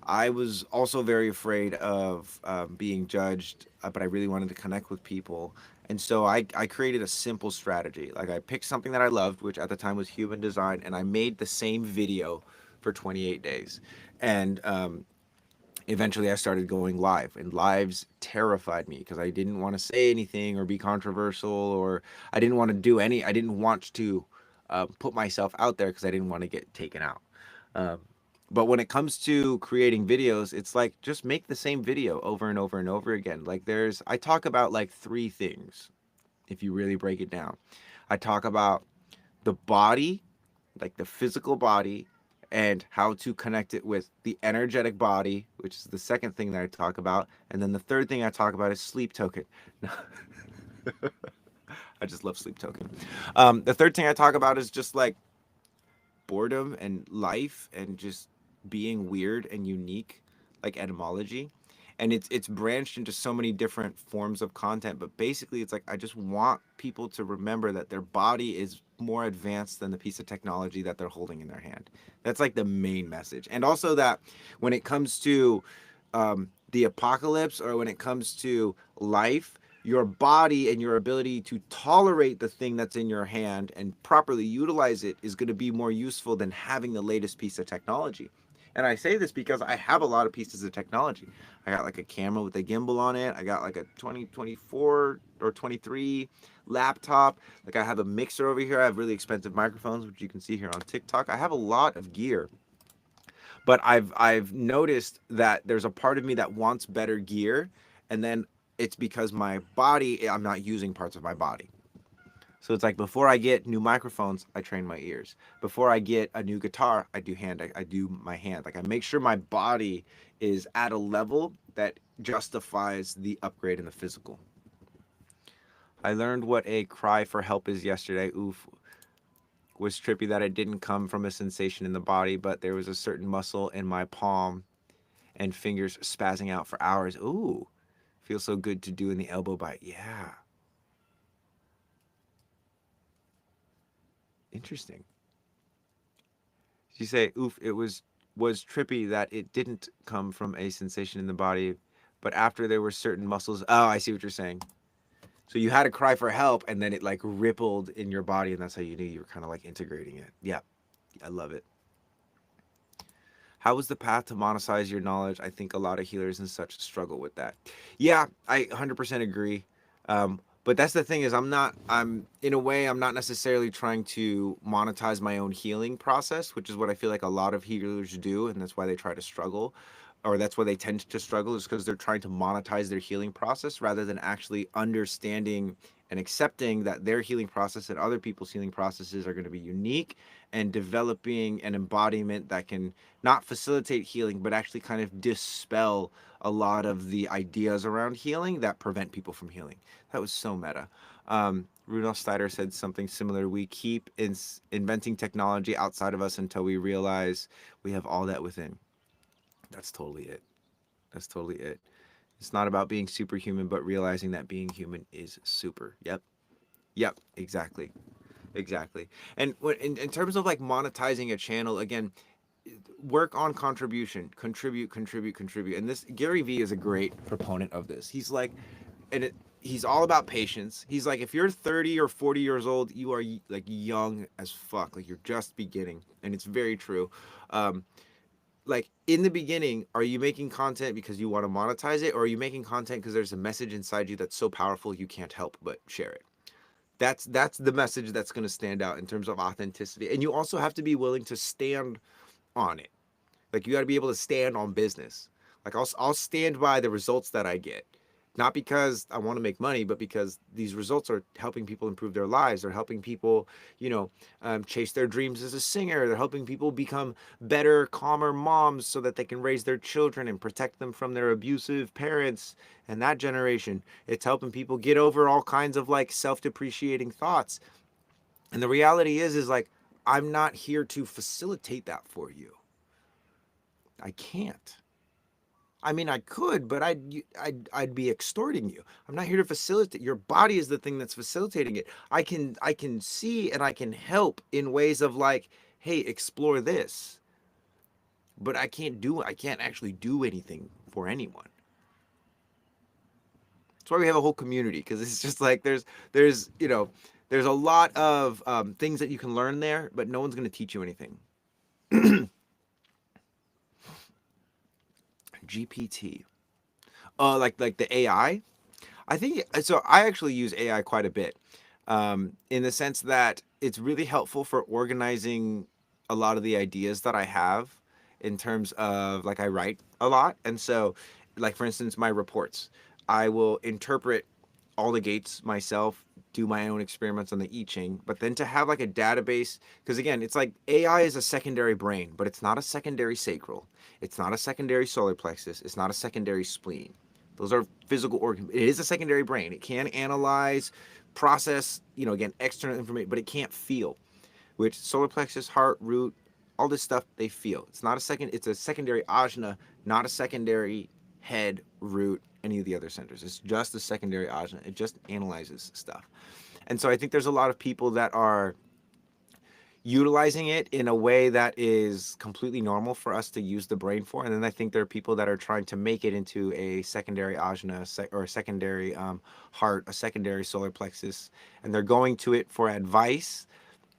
I was also very afraid of being judged, but I really wanted to connect with people. And so I created a simple strategy. Like I picked something that I loved, which at the time was human design, and I made the same video for 28 days. And eventually I started going live, and lives terrified me because I didn't want to say anything or be controversial, or I didn't want to put myself out there because I didn't want to get taken out. Um, but when it comes to creating videos, it's like just make the same video over and over and over again. Like I talk about like three things if you really break it down. I talk about the body, like the physical body, and how to connect it with the energetic body, which is the second thing that I talk about. And then the third thing I talk about is sleep token. I just love sleep token. The third thing I talk about is just like boredom and life and just being weird and unique, like etymology. And it's branched into so many different forms of content, but basically it's like I just want people to remember that their body is more advanced than the piece of technology that they're holding in their hand. That's like the main message. And also that when it comes to the apocalypse, or when it comes to life, your body and your ability to tolerate the thing that's in your hand and properly utilize it is going to be more useful than having the latest piece of technology. And I say this because I have a lot of pieces of technology. I got like a camera with a gimbal on it. I got like a 2024 or 23 laptop. Like I have a mixer over here. I have really expensive microphones, which you can see here on TikTok. I have a lot of gear. But I've noticed that there's a part of me that wants better gear, and then it's because my body, I'm not using parts of my body. So it's like before I get new microphones, I train my ears. Before I get a new guitar, I do my hand. Like I make sure my body is at a level that justifies the upgrade in the physical. I learned what a cry for help is yesterday. Oof. Was trippy that it didn't come from a sensation in the body, but there was a certain muscle in my palm and fingers spazzing out for hours. Ooh, feels so good to do in the elbow bite. Yeah, interesting. You say, oof, it was trippy that it didn't come from a sensation in the body, but after there were certain muscles. Oh, I see what you're saying. So you had to cry for help, and then it like rippled in your body, and that's how you knew you were kind of like integrating it. Yeah, I love it. How was the path to monetize your knowledge? I think a lot of healers and such struggle with that. Yeah, I 100% agree. But that's the thing is I'm in a way I'm not necessarily trying to monetize my own healing process, which is what I feel like a lot of healers do, and that's why they try to struggle, or that's why they tend to struggle, is because they're trying to monetize their healing process rather than actually understanding and accepting that their healing process and other people's healing processes are going to be unique, and developing an embodiment that can not facilitate healing but actually kind of dispel a lot of the ideas around healing that prevent people from healing. That was so meta. Rudolf Steiner said something similar. We keep inventing technology outside of us until we realize we have all that within. That's totally it. That's totally it. It's not about being superhuman, but realizing that being human is super. Yep. Yep. Exactly. Exactly. And when, in terms of like monetizing a channel, again, work on contribution, contribute, contribute, contribute. And this Gary Vee is a great proponent of this. He's like, and he's all about patience. He's like, if you're 30 or 40 years old, you are like young as fuck. Like you're just beginning, and it's very true. Um, like in the beginning, are you making content because you want to monetize it, or are you making content because there's a message inside you that's so powerful you can't help but share it? That's the message that's going to stand out in terms of authenticity. And you also have to be willing to stand on it. Like you got to be able to stand on business. Like I'll stand by the results that I get, not because I want to make money, but because these results are helping people improve their lives. They're helping people, chase their dreams as a singer. They're helping people become better, calmer moms so that they can raise their children and protect them from their abusive parents and that generation. It's helping people get over all kinds of like self-depreciating thoughts. And the reality is like I'm not here to facilitate that for you. I can't. I mean, I could, but I'd be extorting you. I'm not here to facilitate. Your body is the thing that's facilitating it. I can see and I can help in ways of like, hey, explore this, but I can't actually do anything for anyone. That's why we have a whole community, because it's just like there's a lot of things that you can learn there, but no one's going to teach you anything. GPT, like the AI. I think so. I actually use AI quite a bit, in the sense that it's really helpful for organizing a lot of the ideas that I have. In terms of like I write a lot, and so, like for instance, my reports, I will interpret all the gates myself, do my own experiments on the I Ching, but then to have like a database, because again, it's like AI is a secondary brain, but it's not a secondary sacral, it's not a secondary solar plexus, it's not a secondary spleen. Those are physical organs. It is a secondary brain. It can analyze, process, again, external information, but it can't feel. Which solar plexus, heart, root, all this stuff they feel. It's a secondary ajna, not a secondary head, root, any of the other centers. It's just a secondary ajna. It just analyzes stuff. And so I think there's a lot of people that are utilizing it in a way that is completely normal for us to use the brain for. And then I think there are people that are trying to make it into a secondary ajna, or a secondary heart, a secondary solar plexus, and they're going to it for advice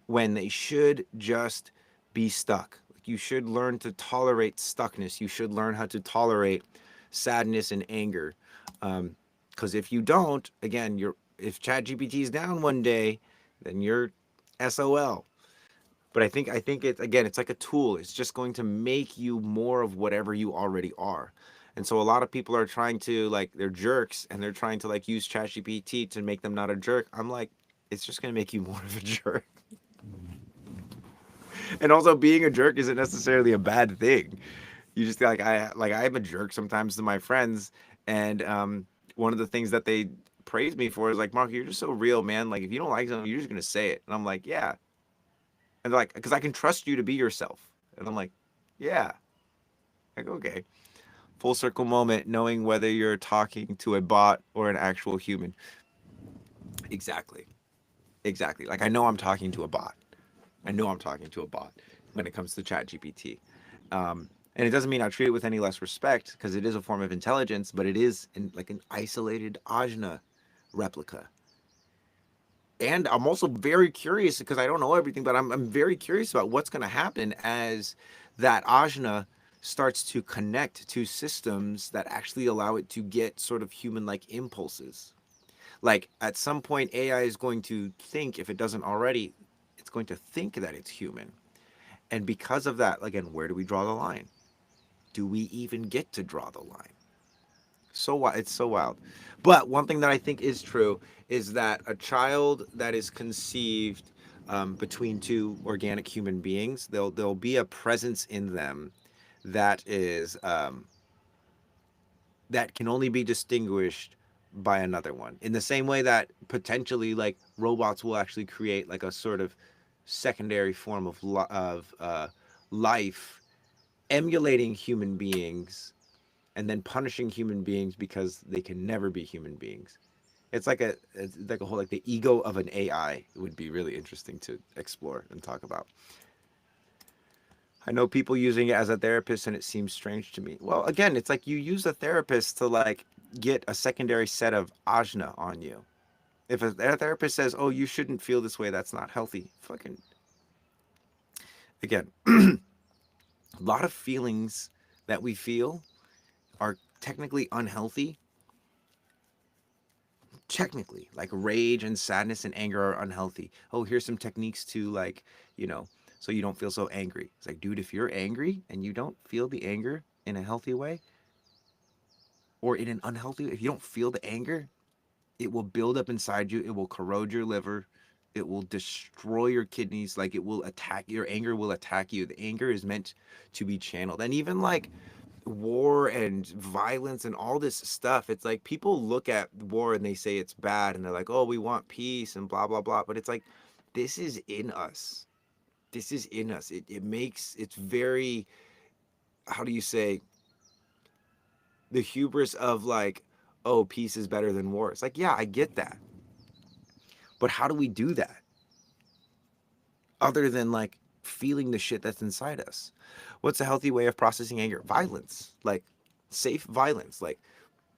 when they should just be stuck. Like you should learn to tolerate stuckness. You should learn how to tolerate sadness and anger. Because if you don't, again, if ChatGPT is down one day, then you're SOL. But I think it's like a tool. It's just going to make you more of whatever you already are. And so a lot of people are trying to like they're jerks, and they're trying to like use ChatGPT to make them not a jerk. I'm like, it's just gonna make you more of a jerk. And also being a jerk isn't necessarily a bad thing. You just I'm a jerk sometimes to my friends, and one of the things that they praise me for is like, Mark, you're just so real, man. Like if you don't like something, you're just gonna say it. And I'm like, yeah. And they're like, because I can trust you to be yourself. And I'm like, yeah. Like, okay. Full circle moment, knowing whether you're talking to a bot or an actual human. Exactly. Exactly. Like I know I'm talking to a bot. I know I'm talking to a bot when it comes to ChatGPT. And it doesn't mean I treat it with any less respect because it is a form of intelligence, but it is like an isolated Ajna replica. And I'm also very curious because I don't know everything, but I'm very curious about what's going to happen as that Ajna starts to connect to systems that actually allow it to get sort of human like impulses. Like at some point, AI is going to think, if it doesn't already, it's going to think that it's human. And because of that, again, where do we draw the line? Do we even get to draw the line? It's so wild. But one thing that I think is true is that a child that is conceived between two organic human beings, there'll be a presence in them that is that can only be distinguished by another one. In the same way that potentially like robots will actually create like a sort of secondary form of life emulating human beings and then punishing human beings because they can never be human beings. It's like a whole like the ego of an AI would be really interesting to explore and talk about. I know people using it as a therapist and it seems strange to me. Well, again, it's like you use a therapist to like get a secondary set of ajna on you. If a therapist says, "Oh, you shouldn't feel this way, that's not healthy." Fucking again, a lot of feelings that we feel are technically unhealthy. Technically, like rage and sadness and anger are unhealthy. Oh, here's some techniques to like, you know, so you don't feel so angry. It's like, dude, if you're angry and you don't feel the anger in a healthy way or in an unhealthy way, if you don't feel the anger, it will build up inside you. It will corrode your liver. It will destroy your kidneys. Like it will attack your anger will attack you. The anger is meant to be channeled. And even like war and violence and all this stuff, it's like people look at war and they say it's bad and they're like, oh, we want peace and blah blah blah, but it's like this is in us. This is in us. It makes it's very, how do you say, the hubris of like, oh, peace is better than war. It's like, yeah, I get that, but how do we do that other than like feeling the shit that's inside us? What's a healthy way of processing anger? Violence, like safe violence, like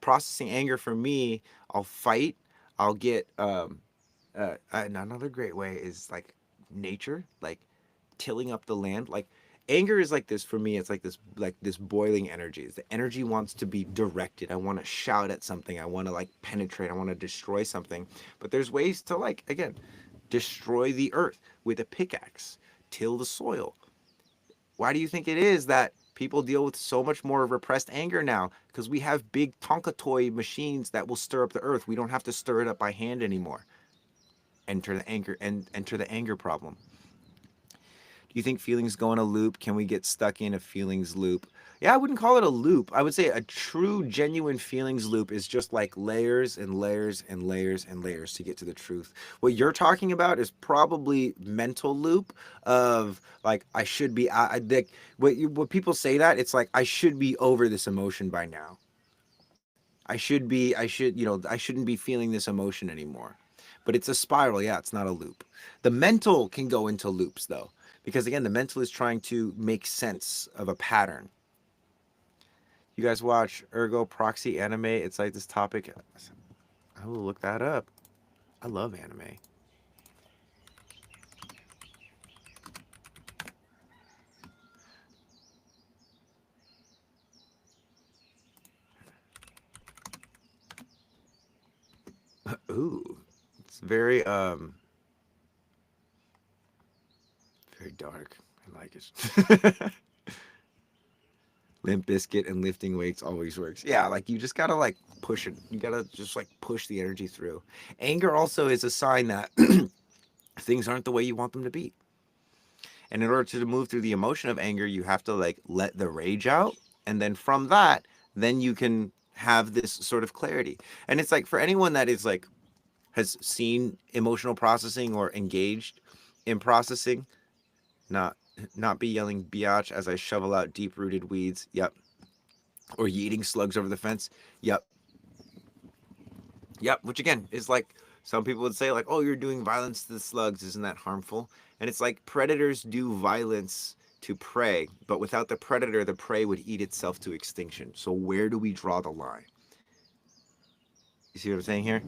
processing anger for me. I'll fight. I'll get and another great way is like nature, like tilling up the land. Like anger is like this for me. It's like this boiling energy. The energy wants to be directed. I want to shout at something. I want to like penetrate. I want to destroy something. But there's ways to like again destroy the earth with a pickaxe, till the soil. Why do you think it is that people deal with so much more repressed anger now? Because we have big Tonka toy machines that will stir up the earth. We don't have to stir it up by hand anymore. Enter the anger problem. Do you think feelings go in a loop? Can we get stuck in a feelings loop? Yeah, I wouldn't call it a loop. I would say a true, genuine feelings loop is just like layers and layers and layers and layers to get to the truth. What you're talking about is probably mental loop of like I should be. Like what people say that it's like I should be over this emotion by now. I should, I shouldn't be feeling this emotion anymore. But it's a spiral. Yeah, it's not a loop. The mental can go into loops though, because again, the mental is trying to make sense of a pattern. You guys watch Ergo Proxy anime? It's like this topic. I will look that up. I love anime. Ooh, it's very dark. I like it. Limp Biscuit and lifting weights always works. Yeah, like you just gotta like push it. You gotta just like push the energy through. Anger also is a sign that things aren't the way you want them to be. And in order to move through the emotion of anger, you have to like let the rage out. And then from that, then you can have this sort of clarity. And it's like for anyone that is like has seen emotional processing or engaged in processing, not not be yelling biatch as I shovel out deep rooted weeds. Yep. Or yeeting slugs over the fence. Yep. Yep. Which again is like some people would say, like, oh, you're doing violence to the slugs. Isn't that harmful? And it's like predators do violence to prey, but without the predator, the prey would eat itself to extinction. So where do we draw the line? You see what I'm saying here?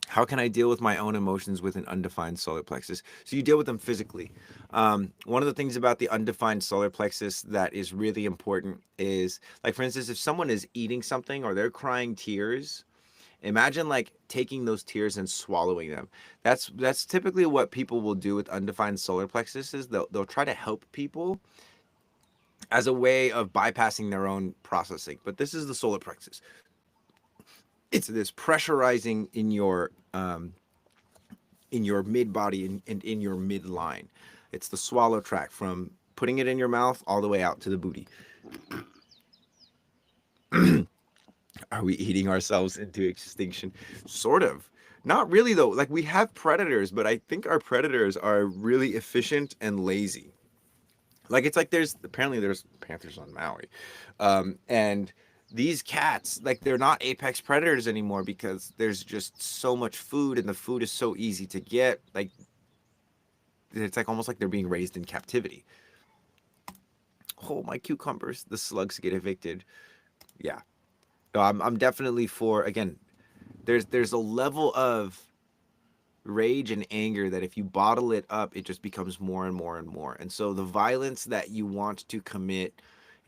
How can I deal with my own emotions with an undefined solar plexus? So you deal with them physically. One of the things about the undefined solar plexus that is really important is, like, for instance, if someone is eating something or they're crying tears, imagine like taking those tears and swallowing them. That's typically what people will do with undefined solar plexus. Is they'll try to help people as a way of bypassing their own processing. But this is the solar plexus. It's this pressurizing in your mid body and in your midline. It's the swallow tract from putting it in your mouth all the way out to the booty. Are we eating ourselves into extinction? Sort of. Not really though. Like, we have predators, but I think our predators are really efficient and lazy. Like, it's like there's panthers on Maui, and these cats, like, they're not apex predators anymore because there's just so much food and the food is so easy to get. Like, it's like almost like they're being raised in captivity. Oh, my cucumbers! The slugs get evicted. Yeah, no, I'm definitely for, again. There's a level of rage and anger that if you bottle it up, it just becomes more and more and more. And so the violence that you want to commit,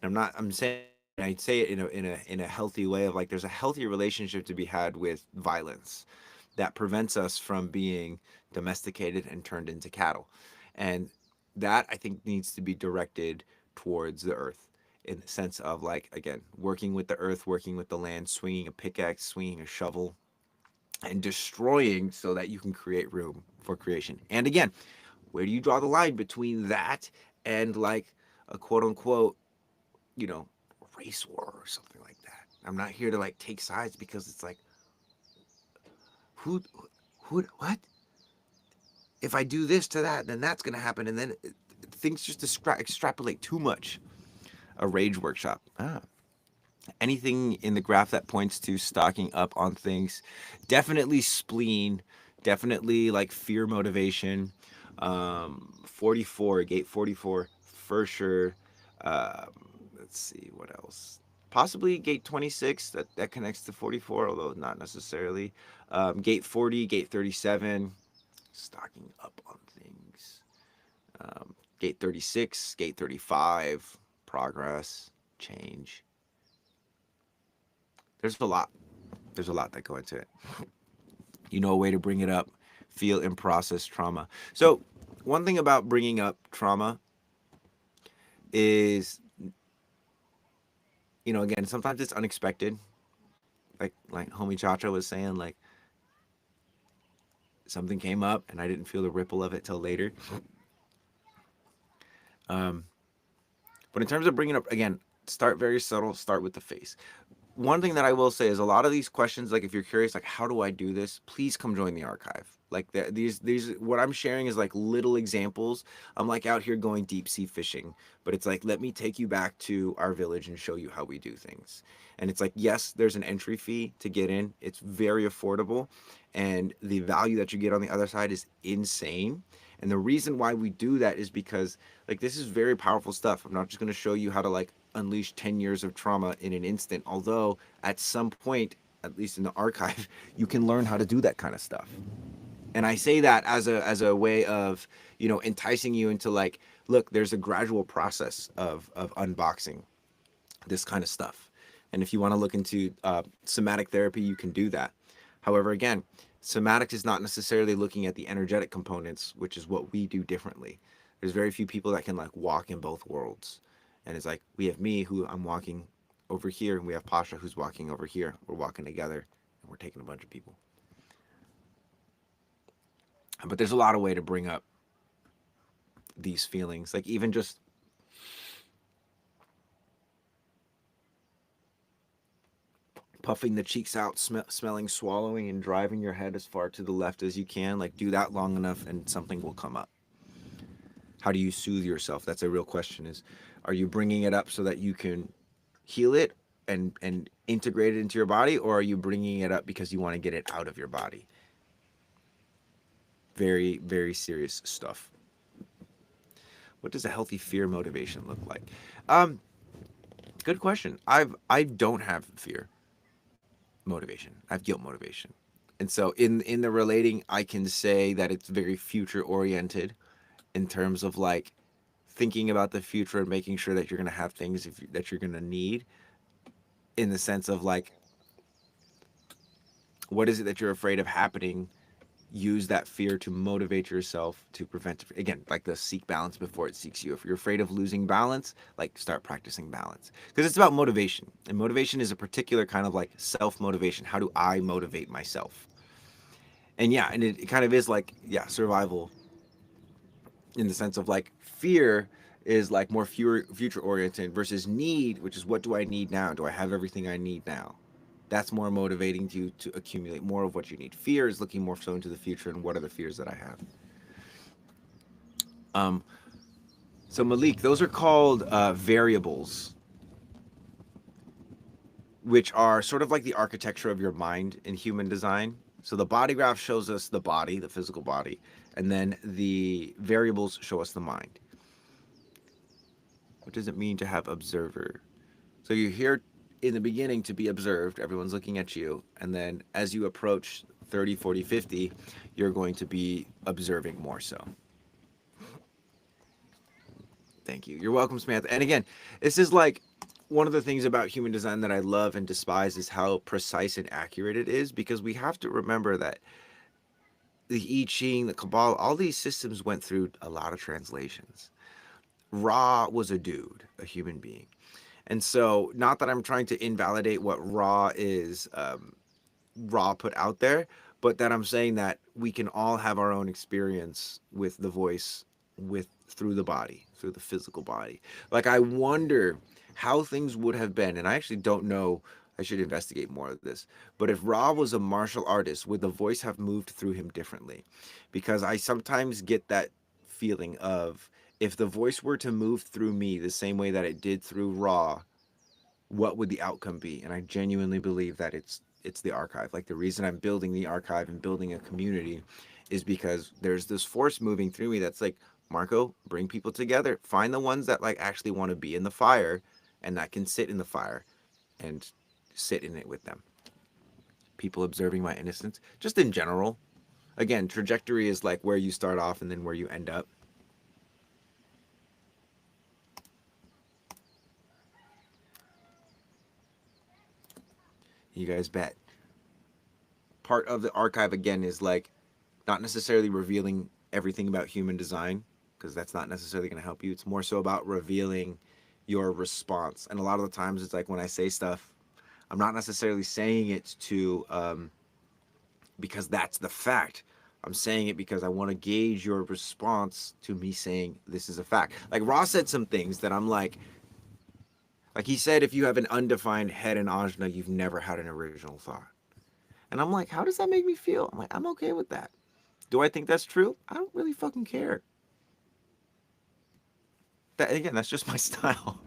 and I'm saying, I say it in a healthy way of, like, there's a healthy relationship to be had with violence that prevents us from being domesticated and turned into cattle. And that, I think, needs to be directed towards the earth, in the sense of, like, again, working with the earth, working with the land, swinging a pickaxe, swinging a shovel, and destroying so that you can create room for creation. And again, where do you draw the line between that and, like, a quote unquote, you know, race war or something like that? I'm not here to, like, take sides, because it's like, who, what? If I do this to that, then that's going to happen. And then things just extrapolate too much. A rage workshop. Anything in the graph that points to stocking up on things, definitely spleen, definitely like fear motivation. 44, gate 44 for sure. Let's see what else. Possibly gate 26, that connects to 44, although not necessarily. Gate 40, gate 37, stocking up on things. Gate 36, gate 35, progress, change. There's a lot. There's a lot that go into it. You know, a way to bring it up, feel and process trauma. So, one thing about bringing up trauma is, again, sometimes it's unexpected. Like homie Chacha was saying, like, something came up and I didn't feel the ripple of it till later. Um, but in terms of bringing up, again, start very subtle. Start with the face. One thing that I will say is, a lot of these questions, like, if you're curious, like, how do I do this? Please come join the archive. Like, these, what I'm sharing is like little examples. I'm like out here going deep sea fishing, but it's like, let me take you back to our village and show you how we do things. And it's like, yes, there's an entry fee to get in. It's very affordable, and the value that you get on the other side is insane. And the reason why we do that is because, like, this is very powerful stuff. I'm not just going to show you how to, like, unleash 10 years of trauma in an instant, although at some point, at least in the archive, you can learn how to do that kind of stuff. And I say that as a way of, enticing you into, like, look, there's a gradual process of unboxing this kind of stuff. And if you want to look into somatic therapy, you can do that. However, again, somatic is not necessarily looking at the energetic components, which is what we do differently. There's very few people that can, like, walk in both worlds. And it's like, we have me, who I'm walking over here, and we have Pasha, who's walking over here. We're walking together, and we're taking a bunch of people. But there's a lot of way to bring up these feelings, like, even just puffing the cheeks out, smelling, swallowing, and driving your head as far to the left as you can. Like, do that long enough and something will come up. How do you soothe yourself? That's a real question. Is, are you bringing it up so that you can heal it and integrate it into your body, or are you bringing it up because you want to get it out of your body? Very, very serious stuff. What does a healthy fear motivation look like? Um, Good question. I don't have fear motivation. I have guilt motivation. And so in the relating, I can say that it's very future oriented in terms of like thinking about the future and making sure that you're going to have things that you're going to need, in the sense of like, what is it that you're afraid of happening? Use that fear to motivate yourself to prevent, again, like the seek balance before it seeks you. If you're afraid of losing balance, like start practicing balance, because it's about motivation, and motivation is a particular kind of like self motivation. How do I motivate myself? And yeah, and it kind of is like, yeah, survival, in the sense of like fear is like more future oriented versus need, which is what do I need now? Do I have everything I need now? That's more motivating you to accumulate more of what you need. Fear is looking more so into the future and what are the fears that I have. Um, so Malik, those are called variables, which are sort of like the architecture of your mind in human design. So the body graph shows us the body, the physical body, and then the variables show us the mind. What does it mean to have observer? So you're here in the beginning to be observed. Everyone's looking at you. And then as you approach 30, 40, 50, you're going to be observing more so. Thank you. You're welcome, Samantha. And again, this is like one of the things about human design that I love and despise is how precise and accurate it is, because we have to remember that the I Ching, the Kabbalah, all these systems went through a lot of translations. Ra was a dude, a human being. And so, not that I'm trying to invalidate what Ra is, Ra put out there, but that I'm saying that we can all have our own experience with the voice, with through the body, through the physical body. Like I wonder how things would have been, and I actually don't know. I should investigate more of this. But if Ra was a martial artist, would the voice have moved through him differently? Because I sometimes get that feeling of, if the voice were to move through me the same way that it did through Ra, what would the outcome be? And I genuinely believe that it's the archive. Like the reason I'm building the archive and building a community is because there's this force moving through me that's like, Marco, bring people together. Find the ones that like actually want to be in the fire and that can sit in the fire and sit in it with them. People observing my innocence, just in general. Again, trajectory is like where you start off and then where you end up. You guys bet. Part of the archive again is like not necessarily revealing everything about human design, because that's not necessarily going to help you. It's more so about revealing your response. And a lot of the times it's like when I say stuff, I'm not necessarily saying it to because that's the fact. I'm saying it because I want to gauge your response to me saying this is a fact. Like Ross said some things that I'm like he said, if you have an undefined head and ajna, you've never had an original thought. And I'm like, how does that make me feel? I'm like, I'm okay with that. Do I think that's true? I don't really fucking care. That again, that's just my style.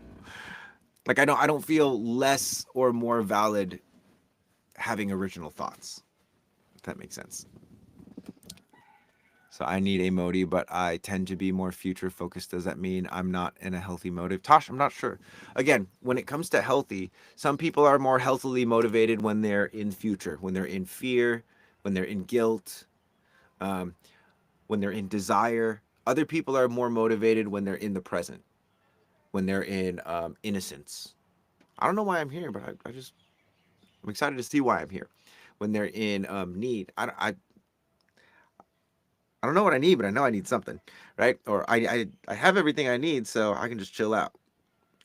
Like I don't feel less or more valid having original thoughts. If that makes sense. So I need a motive, but I tend to be more future focused. Does that mean I'm not in a healthy motive? Tosh, I'm not sure. Again, when it comes to healthy, some people are more healthily motivated when they're in future, when they're in fear, when they're in guilt, um, when they're in desire. Other people are more motivated when they're in the present, when they're in innocence. I don't know why I'm here, but I'm excited to see why I'm here. When they're in need, I don't know what I need, but I know I need something, right? Or I have everything I need, so I can just chill out.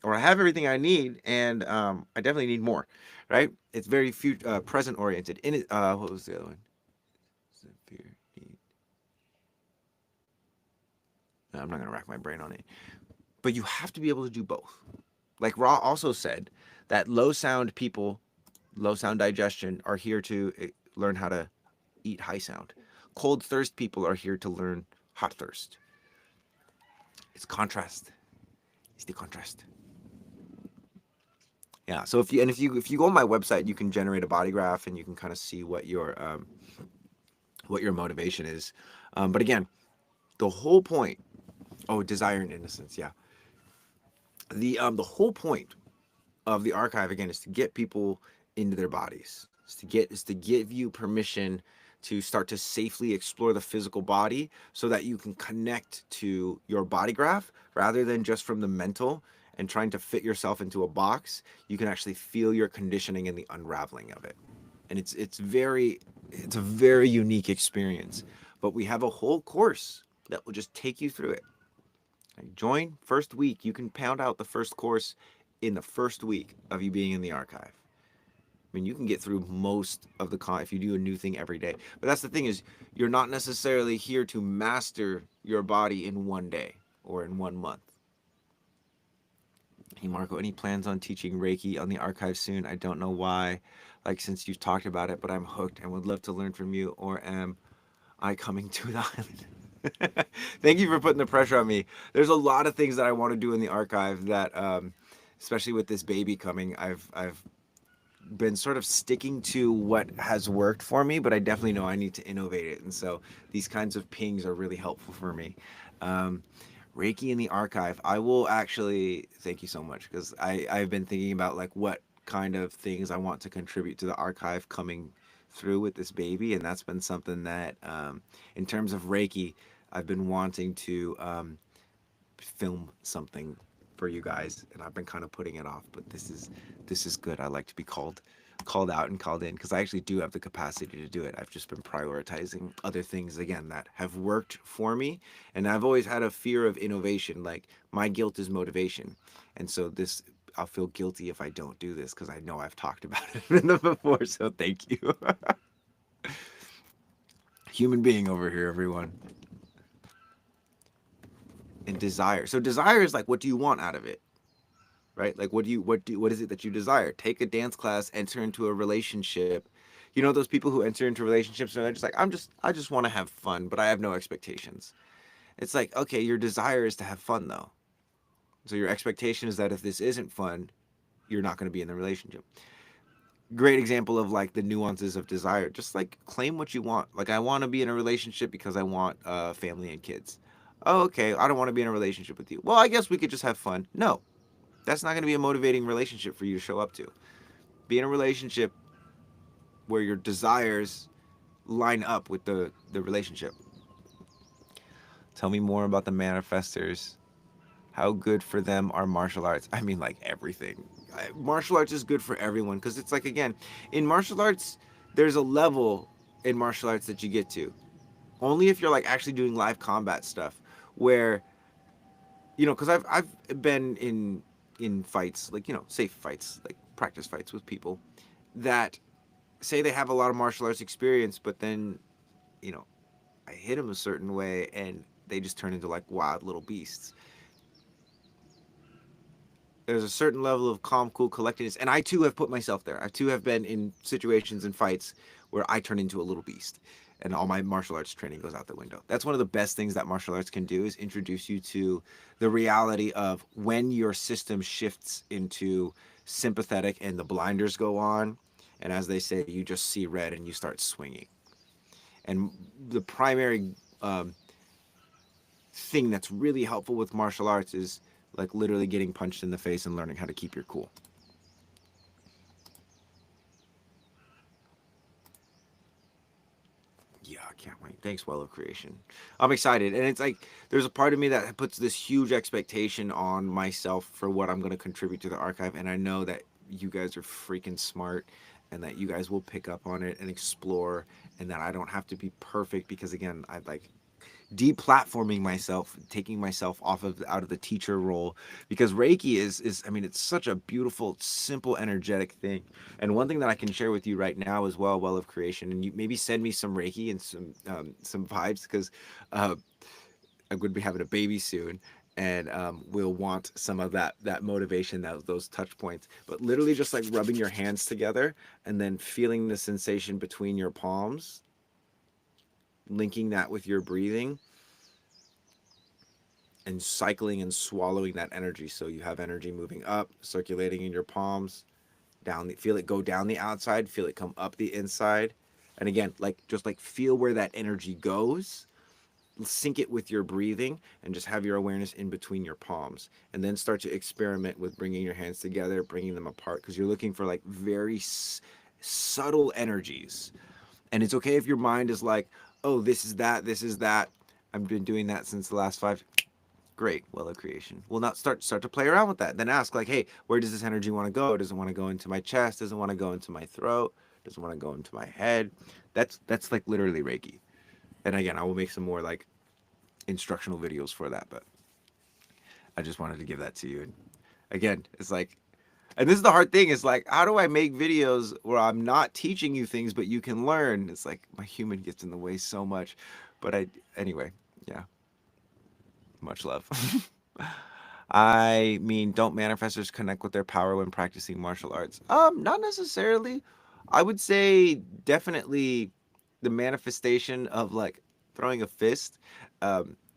Or I have everything I need, and I definitely need more, right? It's very present oriented. In it, what was the other one? Fear, need. No, I'm not gonna rack my brain on it. But you have to be able to do both. Like Ra also said that low sound people, low sound digestion, are here to learn how to eat high sound. Cold thirst people are here to learn hot thirst. It's contrast. It's the contrast. Yeah. So if you go on my website, you can generate a body graph and you can kind of see what your motivation is. But again, the whole point. Oh, desire and innocence. Yeah. The whole point of the archive again is to get people into their bodies. Is to give you permission to start to safely explore the physical body so that you can connect to your body graph rather than just from the mental and trying to fit yourself into a box. You can actually feel your conditioning and the unraveling of it. And it's a very unique experience. But we have a whole course that will just take you through it. Join first week. You can pound out the first course in the first week of you being in the archive. I mean, you can get through most of the con if you do a new thing every day. But that's the thing is, you're not necessarily here to master your body in one day or in 1 month. Hey, Marco, any plans on teaching Reiki on the archive soon? I don't know why, like since you've talked about it, but I'm hooked and would love to learn from you. Or am I coming to the island? Thank you for putting the pressure on me. There's a lot of things that I want to do in the archive that, especially with this baby coming, I've been sort of sticking to what has worked for me, but I definitely know I need to innovate it. And so these kinds of pings are really helpful for me. Um, Reiki in the archive. I will actually thank you so much because I've been thinking about like what kind of things I want to contribute to the archive coming through with this baby, and that's been something that, in terms of Reiki, I've been wanting to film something for you guys, and I've been kind of putting it off. But this is good. I like to be called out and called in because I actually do have the capacity to do it. I've just been prioritizing other things again that have worked for me, and I've always had a fear of innovation. Like my guilt is motivation, and so this. I'll feel guilty if I don't do this because I know I've talked about it before. So thank you, human being over here, everyone. And desire. So desire is like, what do you want out of it? Right? Like what is it that you desire? Take a dance class, enter into a relationship. You know those people who enter into relationships and they're just like, I just want to have fun, but I have no expectations. It's like, okay, your desire is to have fun though. So your expectation is that if this isn't fun, you're not going to be in the relationship. Great example of like the nuances of desire. Just like claim what you want. Like I want to be in a relationship because I want family and kids. Oh, okay. I don't want to be in a relationship with you. Well, I guess we could just have fun. No, that's not going to be a motivating relationship for you to show up to. Be in a relationship where your desires line up with the relationship. Tell me more about the manifestors. How good for them are martial arts? I mean, like everything. Martial arts is good for everyone because it's like, again, in martial arts, there's a level in martial arts that you get to. Only if you're like actually doing live combat stuff where, because I've been in fights, like, safe fights, like practice fights with people that say they have a lot of martial arts experience, but then, you know, I hit them a certain way and they just turn into like wild little beasts. There's a certain level of calm, cool, collectedness, and I too have put myself there. I too have been in situations and fights where I turn into a little beast, and all my martial arts training goes out the window. That's one of the best things that martial arts can do is introduce you to the reality of when your system shifts into sympathetic and the blinders go on, and as they say, you just see red and you start swinging. And the primary thing that's really helpful with martial arts is like literally getting punched in the face and learning how to keep your cool. Yeah, I can't wait. Thanks, Well of Creation. I'm excited. And it's like there's a part of me that puts this huge expectation on myself for what I'm going to contribute to the archive. And I know that you guys are freaking smart and that you guys will pick up on it and explore and that I don't have to be perfect because, again, I like deplatforming myself, taking myself off of out of the teacher role because Reiki is I mean it's such a beautiful, simple, energetic thing. And one thing that I can share with you right now as well, Well of Creation, and you maybe send me some Reiki and some vibes because uh, I'm going to be having a baby soon. And we'll want some of that motivation, those touch points. But literally, just like rubbing your hands together and then feeling the sensation between your palms, linking that with your breathing, and cycling and swallowing that energy so you have energy moving up, circulating in your palms, feel it go down the outside, feel it come up the inside. And again, like just like feel where that energy goes, sync it with your breathing, and just have your awareness in between your palms, and then start to experiment with bringing your hands together, bringing them apart, because you're looking for like very subtle energies. And it's okay if your mind is like, oh, this is that, this is that. I've been doing that since the last 5. Great, well of creation. Well, now start to play around with that. Then ask like, hey, where does this energy want to go? Does it want to go into my chest? Does it want to go into my throat? Does it want to go into my head? That's like literally Reiki. And again, I will make some more like instructional videos for that, but I just wanted to give that to you. And again, it's like, and this is the hard thing, is like, how do I make videos where I'm not teaching you things but you can learn? It's like my human gets in the way so much. But anyway, yeah, much love. I mean, don't manifestors connect with their power when practicing martial arts? Not necessarily. I would say definitely the manifestation of like throwing a fist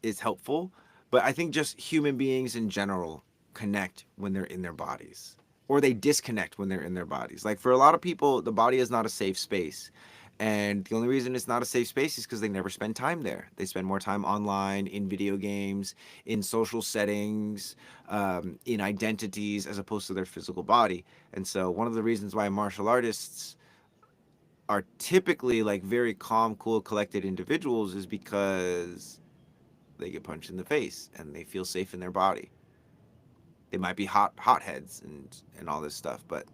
is helpful, but I think just human beings in general connect when they're in their bodies, or they disconnect when they're in their bodies. Like for a lot of people, the body is not a safe space. And the only reason it's not a safe space is because they never spend time there. They spend more time online, in video games, in social settings, in identities, as opposed to their physical body. And so, one of the reasons why martial artists are typically like very calm, cool, collected individuals is because they get punched in the face and they feel safe in their body. They might be hotheads and all this stuff, but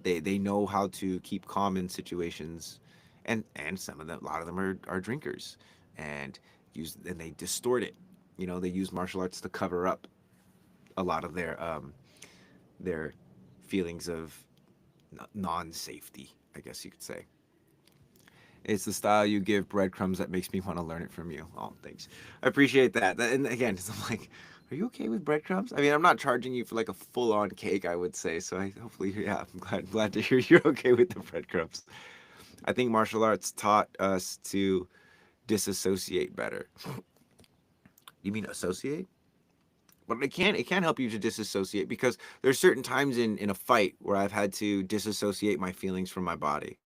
they know how to keep calm in situations, and some of them, a lot of them are drinkers, and they distort it. They use martial arts to cover up a lot of their feelings of non-safety, I guess you could say. It's the style you give breadcrumbs that makes me want to learn it from you. Oh, thanks. I appreciate that. And again, I'm like, are you okay with breadcrumbs? I mean, I'm not charging you for like a full-on cake, I would say. So hopefully, yeah, I'm glad to hear you're okay with the breadcrumbs. I think martial arts taught us to disassociate better. You mean associate? But it can help you to disassociate, because there's certain times in a fight where I've had to disassociate my feelings from my body.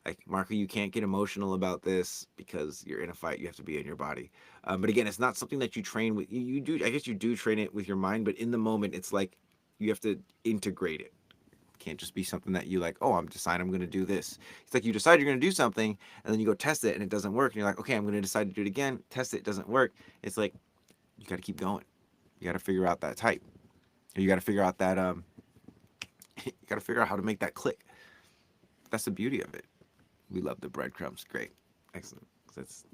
Like, Marco, you can't get emotional about this because you're in a fight. You have to be in your body. But again, it's not something that you train with. You do, I guess you do train it with your mind, but in the moment, it's like you have to integrate it. It can't just be something that you like, oh, I'm deciding I'm going to do this. It's like you decide you're going to do something, and then you go test it, and it doesn't work. And you're like, okay, I'm going to decide to do it again. Test it, doesn't work. It's like you got to keep going. You got to figure out that type. You got to figure out that you got to figure out how to make that click. That's the beauty of it. We love the breadcrumbs. Great. Excellent. That's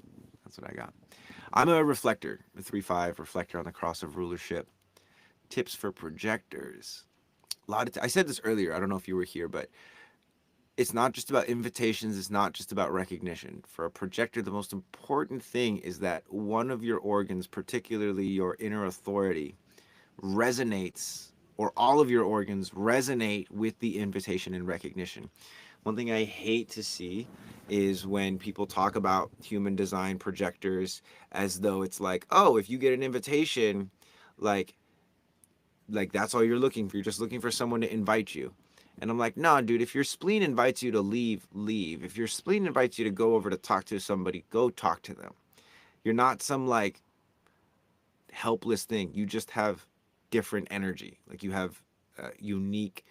what I got. I'm a reflector, a 3-5 reflector on the cross of rulership. Tips for projectors. I said this earlier. I don't know if you were here, but it's not just about invitations. It's not just about recognition. For a projector, the most important thing is that one of your organs, particularly your inner authority, resonates, or all of your organs resonate with the invitation and recognition. One thing I hate to see is when people talk about human design projectors as though it's like, oh, if you get an invitation, like that's all you're looking for. You're just looking for someone to invite you. And I'm like, nah, dude, if your spleen invites you to leave, leave. If your spleen invites you to go over to talk to somebody, go talk to them. You're not some like helpless thing. You just have different energy. Like you have unique,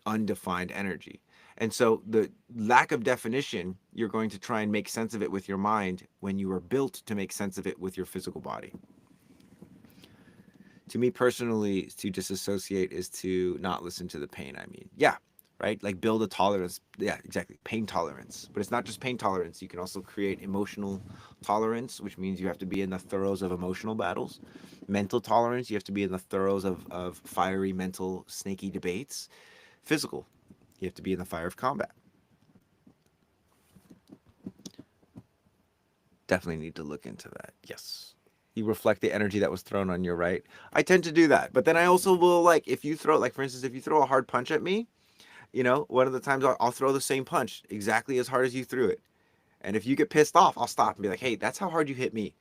undefined energy. And so the lack of definition, you're going to try and make sense of it with your mind when you were built to make sense of it with your physical body. To me personally, to disassociate is to not listen to the pain. I mean, yeah, right? Like build a tolerance. Yeah, exactly. Pain tolerance. But it's not just pain tolerance. You can also create emotional tolerance, which means you have to be in the throes of emotional battles. Mental tolerance, you have to be in the throes of fiery mental snaky debates. Physical, you have to be in the fire of combat. Definitely need to look into that. Yes. You reflect the energy that was thrown on your right. I tend to do that. But then I also will, like, if you throw, like, for instance, if you throw a hard punch at me, one of the times I'll throw the same punch exactly as hard as you threw it. And if you get pissed off, I'll stop and be like, hey, that's how hard you hit me.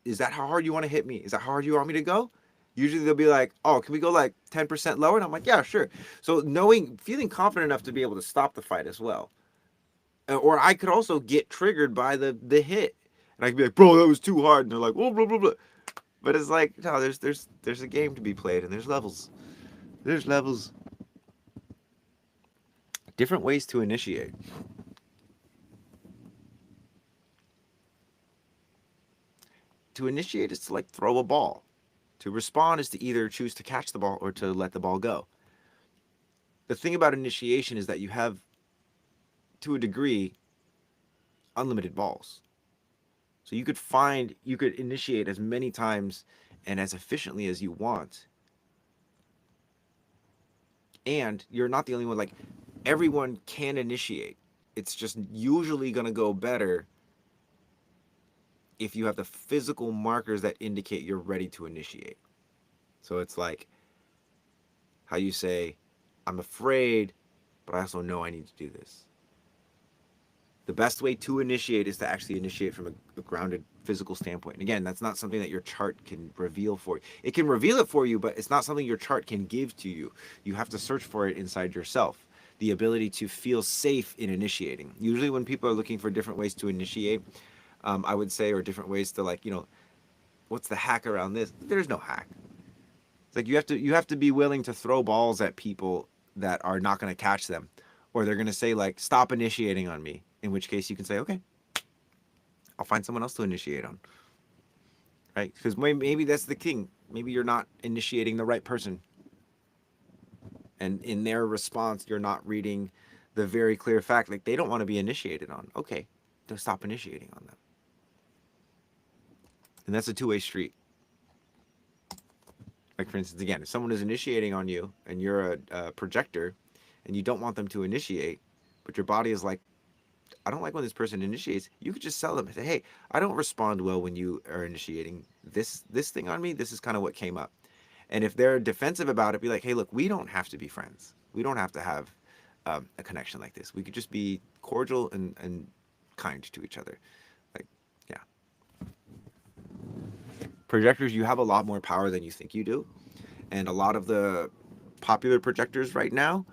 Is that how hard you want to hit me? Is that how hard you want me to go? Usually they'll be like, "Oh, can we go like 10% lower?" And I'm like, "Yeah, sure." So feeling confident enough to be able to stop the fight as well. Or I could also get triggered by the hit, and I could be like, "Bro, that was too hard," and they're like, "Oh, blah blah blah." But it's like, no, there's a game to be played, and there's levels. There's levels. Different ways to initiate. To initiate is to like throw a ball. To respond is to either choose to catch the ball or to let the ball go. The thing about initiation is that you have, to a degree, unlimited balls. So you could initiate as many times and as efficiently as you want. And you're not the only one. Like, everyone can initiate. It's just usually going to go better if you have the physical markers that indicate you're ready to initiate. So it's like how you say, I'm afraid, but I also know I need to do this. The best way to initiate is to actually initiate from a grounded physical standpoint. And again, that's not something that your chart can reveal for you. It can reveal it for you, but it's not something your chart can give to you. You have to search for it inside yourself. The ability to feel safe in initiating. Usually, when people are looking for different ways to initiate, I would say, or different ways to, like, what's the hack around this? There's no hack. It's like you have to be willing to throw balls at people that are not going to catch them, or they're going to say like, "Stop initiating on me." In which case you can say, "Okay, I'll find someone else to initiate on." Right? Because maybe that's the king. Maybe you're not initiating the right person, and in their response, you're not reading the very clear fact like they don't want to be initiated on. Okay, don't stop initiating on them. And that's a two-way street. Like, for instance, again, if someone is initiating on you and you're a projector and you don't want them to initiate, but your body is like, I don't like when this person initiates, you could just sell them and say, hey, I don't respond well when you are initiating this thing on me. This is kind of what came up. And if they're defensive about it, be like, hey, look, we don't have to be friends. We don't have to have a connection like this. We could just be cordial and kind to each other. Like, yeah. Projectors, you have a lot more power than you think you do. And a lot of the popular projectors right now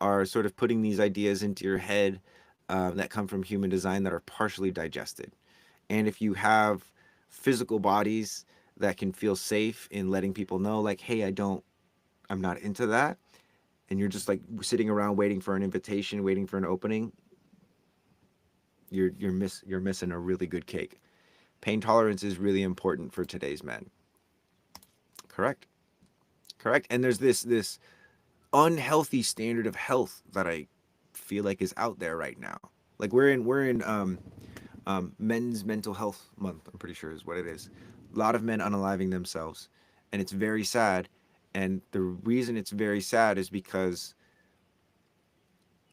are sort of putting these ideas into your head that come from human design that are partially digested. And if you have physical bodies that can feel safe in letting people know, like, hey, I'm not into that, and you're just like sitting around waiting for an invitation, waiting for an opening, you're missing a really good cake. Pain tolerance is really important for today's men. Correct. Correct. And there's this unhealthy standard of health that I feel like is out there right now. Like, we're in Men's Mental Health Month. I'm pretty sure is what it is. A lot of men unaliving themselves, and it's very sad. And the reason it's very sad is because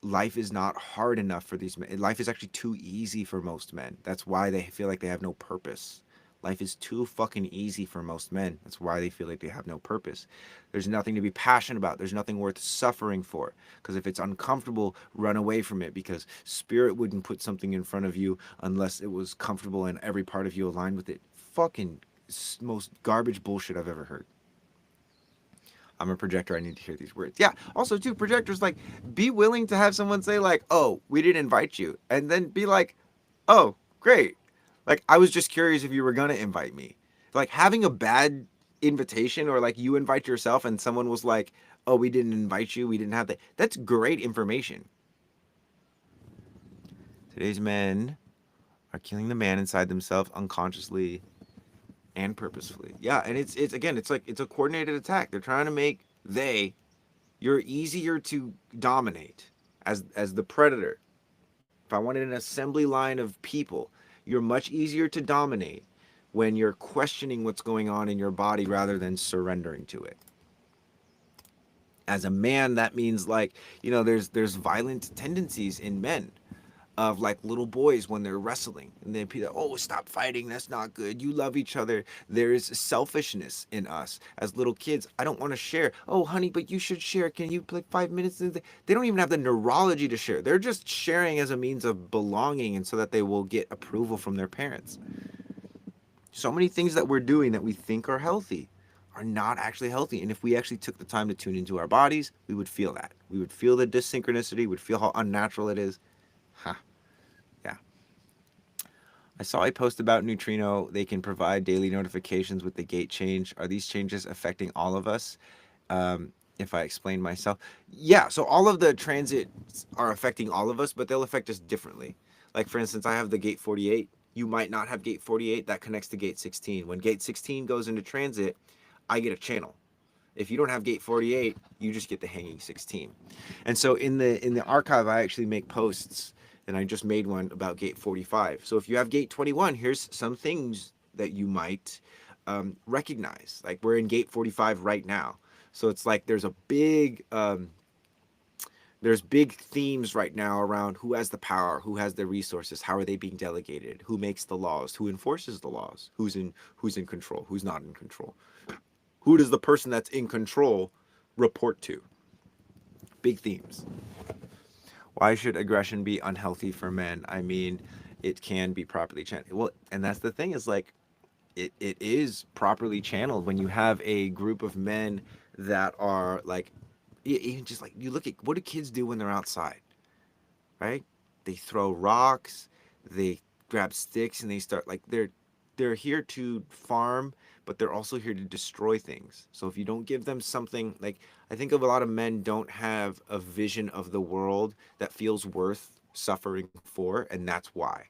life is not hard enough for these men. Life is actually too easy for most men. That's why they feel like they have no purpose. Life is too fucking easy for most men. That's why they feel like they have no purpose. There's nothing to be passionate about. There's nothing worth suffering for. Because if it's uncomfortable, run away from it. Because spirit wouldn't put something in front of you unless it was comfortable and every part of you aligned with it. Fucking most garbage bullshit I've ever heard. I'm a projector. I need to hear these words. Yeah. Also, too, projectors, like, be willing to have someone say, like, oh, we didn't invite you. And then be like, oh, great. Like, I was just curious if you were going to invite me. Like, having a bad invitation, or like you invite yourself and someone was like, oh, we didn't invite you. We didn't have that. That's great information. Today's men are killing the man inside themselves unconsciously and purposefully. Yeah. And it's again, it's like, it's a coordinated attack. They're trying to make you're easier to dominate as the predator. If I wanted an assembly line of people, you're much easier to dominate when you're questioning what's going on in your body rather than surrendering to it. As a man, that means, like, there's violent tendencies in men, of like little boys when they're wrestling, and then people, oh, stop fighting, that's not good, you love each other. There's selfishness in us as little kids. I don't want to share. Oh, honey, but you should share. Can you play 5 minutes? They don't even have the neurology to share. They're just sharing as a means of belonging, and so that they will get approval from their parents. So many things that we're doing that we think are healthy are not actually healthy. And if we actually took the time to tune into our bodies, we would feel that. We would feel the dysynchronicity, would feel how unnatural it is. Huh. Yeah. I saw a post about Neutrino. They can provide daily notifications with the gate change. Are these changes affecting all of us? If I explain myself, yeah. So all of the transits are affecting all of us, but they'll affect us differently. Like for instance, I have the gate 48. You might not have gate 48. That connects to gate 16. When gate 16 goes into transit, I get a channel. If you don't have gate 48, you just get the hanging 16. And so in the archive, I actually make posts, and I just made one about gate 45. So if you have gate 21, here's some things that you might recognize. Like we're in gate 45 right now. So it's like there's big themes right now around who has the power, who has the resources, how are they being delegated, who makes the laws, who enforces the laws, who's in control, who's not in control. Who does the person that's in control report to? Big themes. Why should aggression be unhealthy for men? I mean, it can be properly channeled. Well, and that's the thing is like it is properly channeled when you have a group of men that are like even just like you look at what do kids do when they're outside, right? They throw rocks, they grab sticks, and they start like they're here to farm, but they're also here to destroy things. So if you don't give them something like I think of a lot of men don't have a vision of the world that feels worth suffering for, and that's why.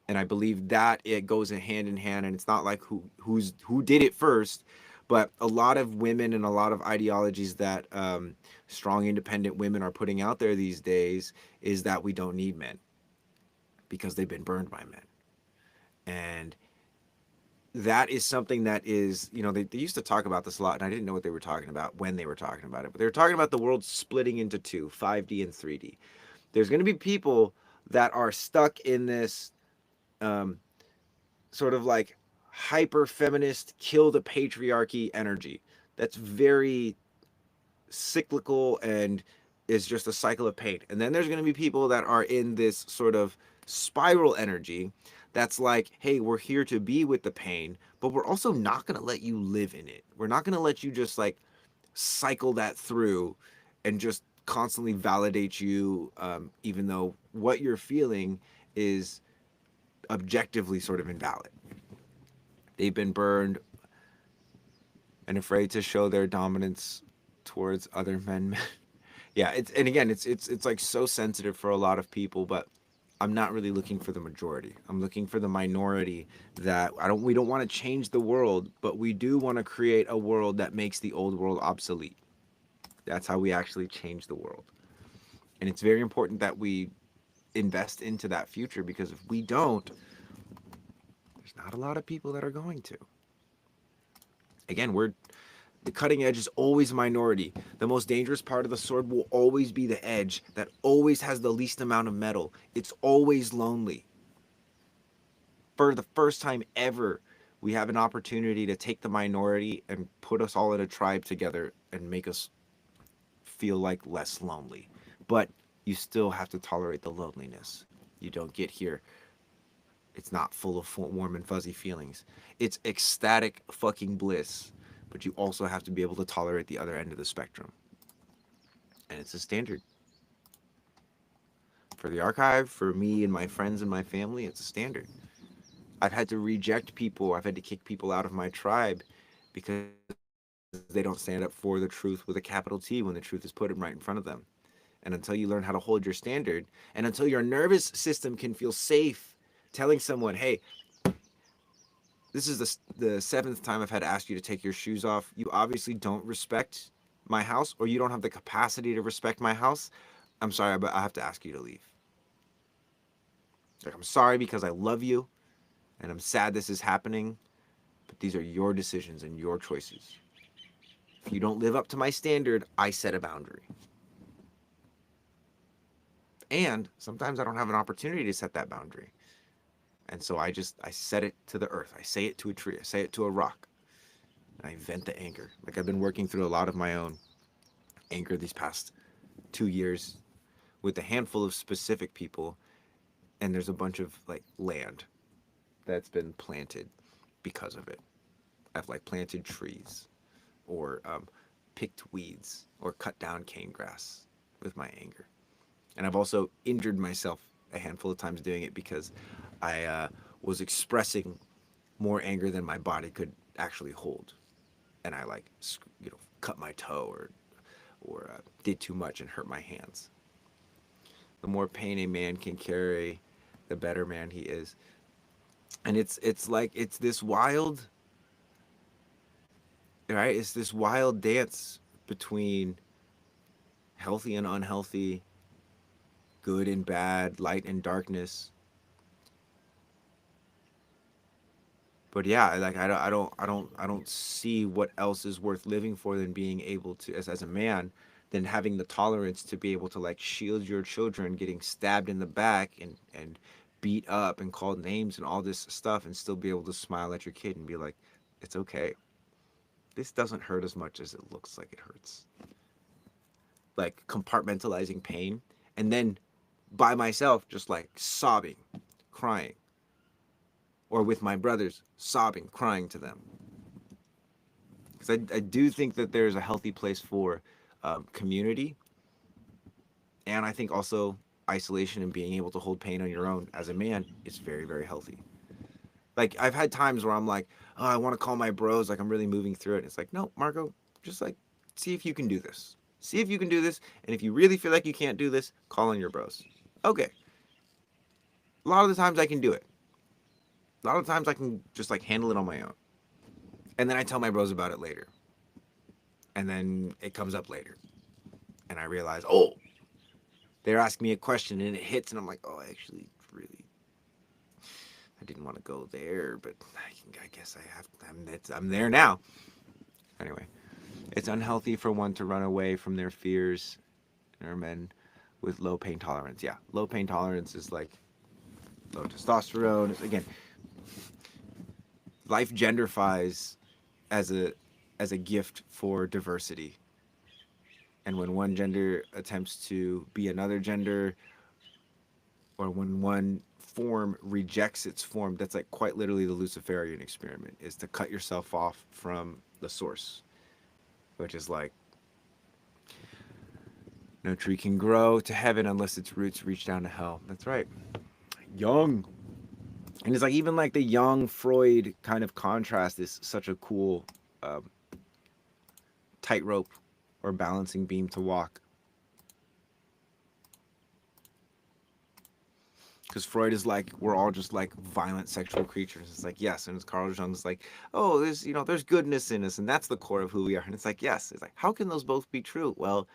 And I believe that it goes hand in hand, and it's not like who did it first, but a lot of women and a lot of ideologies that strong independent women are putting out there these days is that we don't need men because they've been burned by men. And that is something that is, they used to talk about this a lot, and I didn't know what they were talking about when they were talking about it, but they were talking about the world splitting into two, 5D and 3D. There's going to be people that are stuck in this um, sort of like hyper feminist, kill the patriarchy energy. That's very cyclical and is just a cycle of pain. And then there's going to be people that are in this sort of spiral energy that's like, hey, we're here to be with the pain, but we're also not going to let you live in it. We're not going to let you just like cycle that through and just constantly validate you, even though what you're feeling is objectively sort of invalid. They've been burned and afraid to show their dominance towards other men. Yeah, it's and again, it's like so sensitive for a lot of people, but I'm not really looking for the majority. I'm looking for the minority that we don't want to change the world, but we do want to create a world that makes the old world obsolete. That's how we actually change the world. And it's very important that we invest into that future because if we don't, there's not a lot of people that are going to. Again, the cutting edge is always a minority. The most dangerous part of the sword will always be the edge that always has the least amount of metal. It's always lonely. For the first time ever, we have an opportunity to take the minority and put us all in a tribe together and make us feel like less lonely. But you still have to tolerate the loneliness. You don't get here. It's not full of warm and fuzzy feelings. It's ecstatic fucking bliss. But you also have to be able to tolerate the other end of the spectrum. And it's a standard. For the archive, for me and my friends and my family, it's a standard. I've had to reject people. I've had to kick people out of my tribe because they don't stand up for the truth with a capital T when the truth is put right in front of them. And until you learn how to hold your standard, and until your nervous system can feel safe telling someone, hey, this is the seventh time I've had to ask you to take your shoes off. You obviously don't respect my house, or you don't have the capacity to respect my house. I'm sorry, but I have to ask you to leave. Like, I'm sorry because I love you and I'm sad this is happening, but these are your decisions and your choices. If you don't live up to my standard, I set a boundary. And sometimes I don't have an opportunity to set that boundary. And so I set it to the earth. I say it to a tree. I say it to a rock. And I vent the anger. Like I've been working through a lot of my own anger these past 2 years with a handful of specific people. And there's a bunch of like land that's been planted because of it. I've like planted trees. or picked weeds or cut down cane grass with my anger. And I've also injured myself a handful of times doing it because I was expressing more anger than my body could actually hold, and I like cut my toe or did too much and hurt my hands. The more pain a man can carry, the better man he is. And it's like it's this wild, right? It's this wild dance between healthy and unhealthy, good and bad, light and darkness. But yeah, like I don't see what else is worth living for than being able to, as a man, than having the tolerance to be able to like shield your children getting stabbed in the back and beat up and called names and all this stuff, and still be able to smile at your kid and be like, it's okay. This doesn't hurt as much as it looks like it hurts. Like compartmentalizing pain, and then by myself just like sobbing, crying, or with my brothers sobbing, crying to them. Because I do think that there's a healthy place for community, and I think also isolation and being able to hold pain on your own as a man is very, very healthy. Like I've had times where I'm like, oh, I want to call my bros, like I'm really moving through it. And it's like, no, Marco, just like see if you can do this. See if you can do this, and if you really feel like you can't do this, call on your bros. Okay. A lot of the times I can do it. A lot of the times I can just like handle it on my own. And then I tell my bros about it later. And then it comes up later. And I realize, oh, they're asking me a question and it hits, and I'm like, oh, actually, really, I didn't want to go there, but I guess I have. I'm there now. Anyway, it's unhealthy for one to run away from their fears. Or men with low pain tolerance. Yeah, low pain tolerance is like low testosterone. Again, life genderfies as a gift for diversity. And when one gender attempts to be another gender, or when one form rejects its form, that's like quite literally the Luciferian experiment, is to cut yourself off from the source, which is like no tree can grow to heaven unless its roots reach down to hell. That's right. Young. And it's like even like the young Freud kind of contrast is such a cool um, tightrope or balancing beam to walk. Because Freud is like, we're all just like violent sexual creatures. It's like, yes. And it's Carl Jung's like, oh, there's goodness in us, and that's the core of who we are. And it's like, yes. It's like, how can those both be true? Well,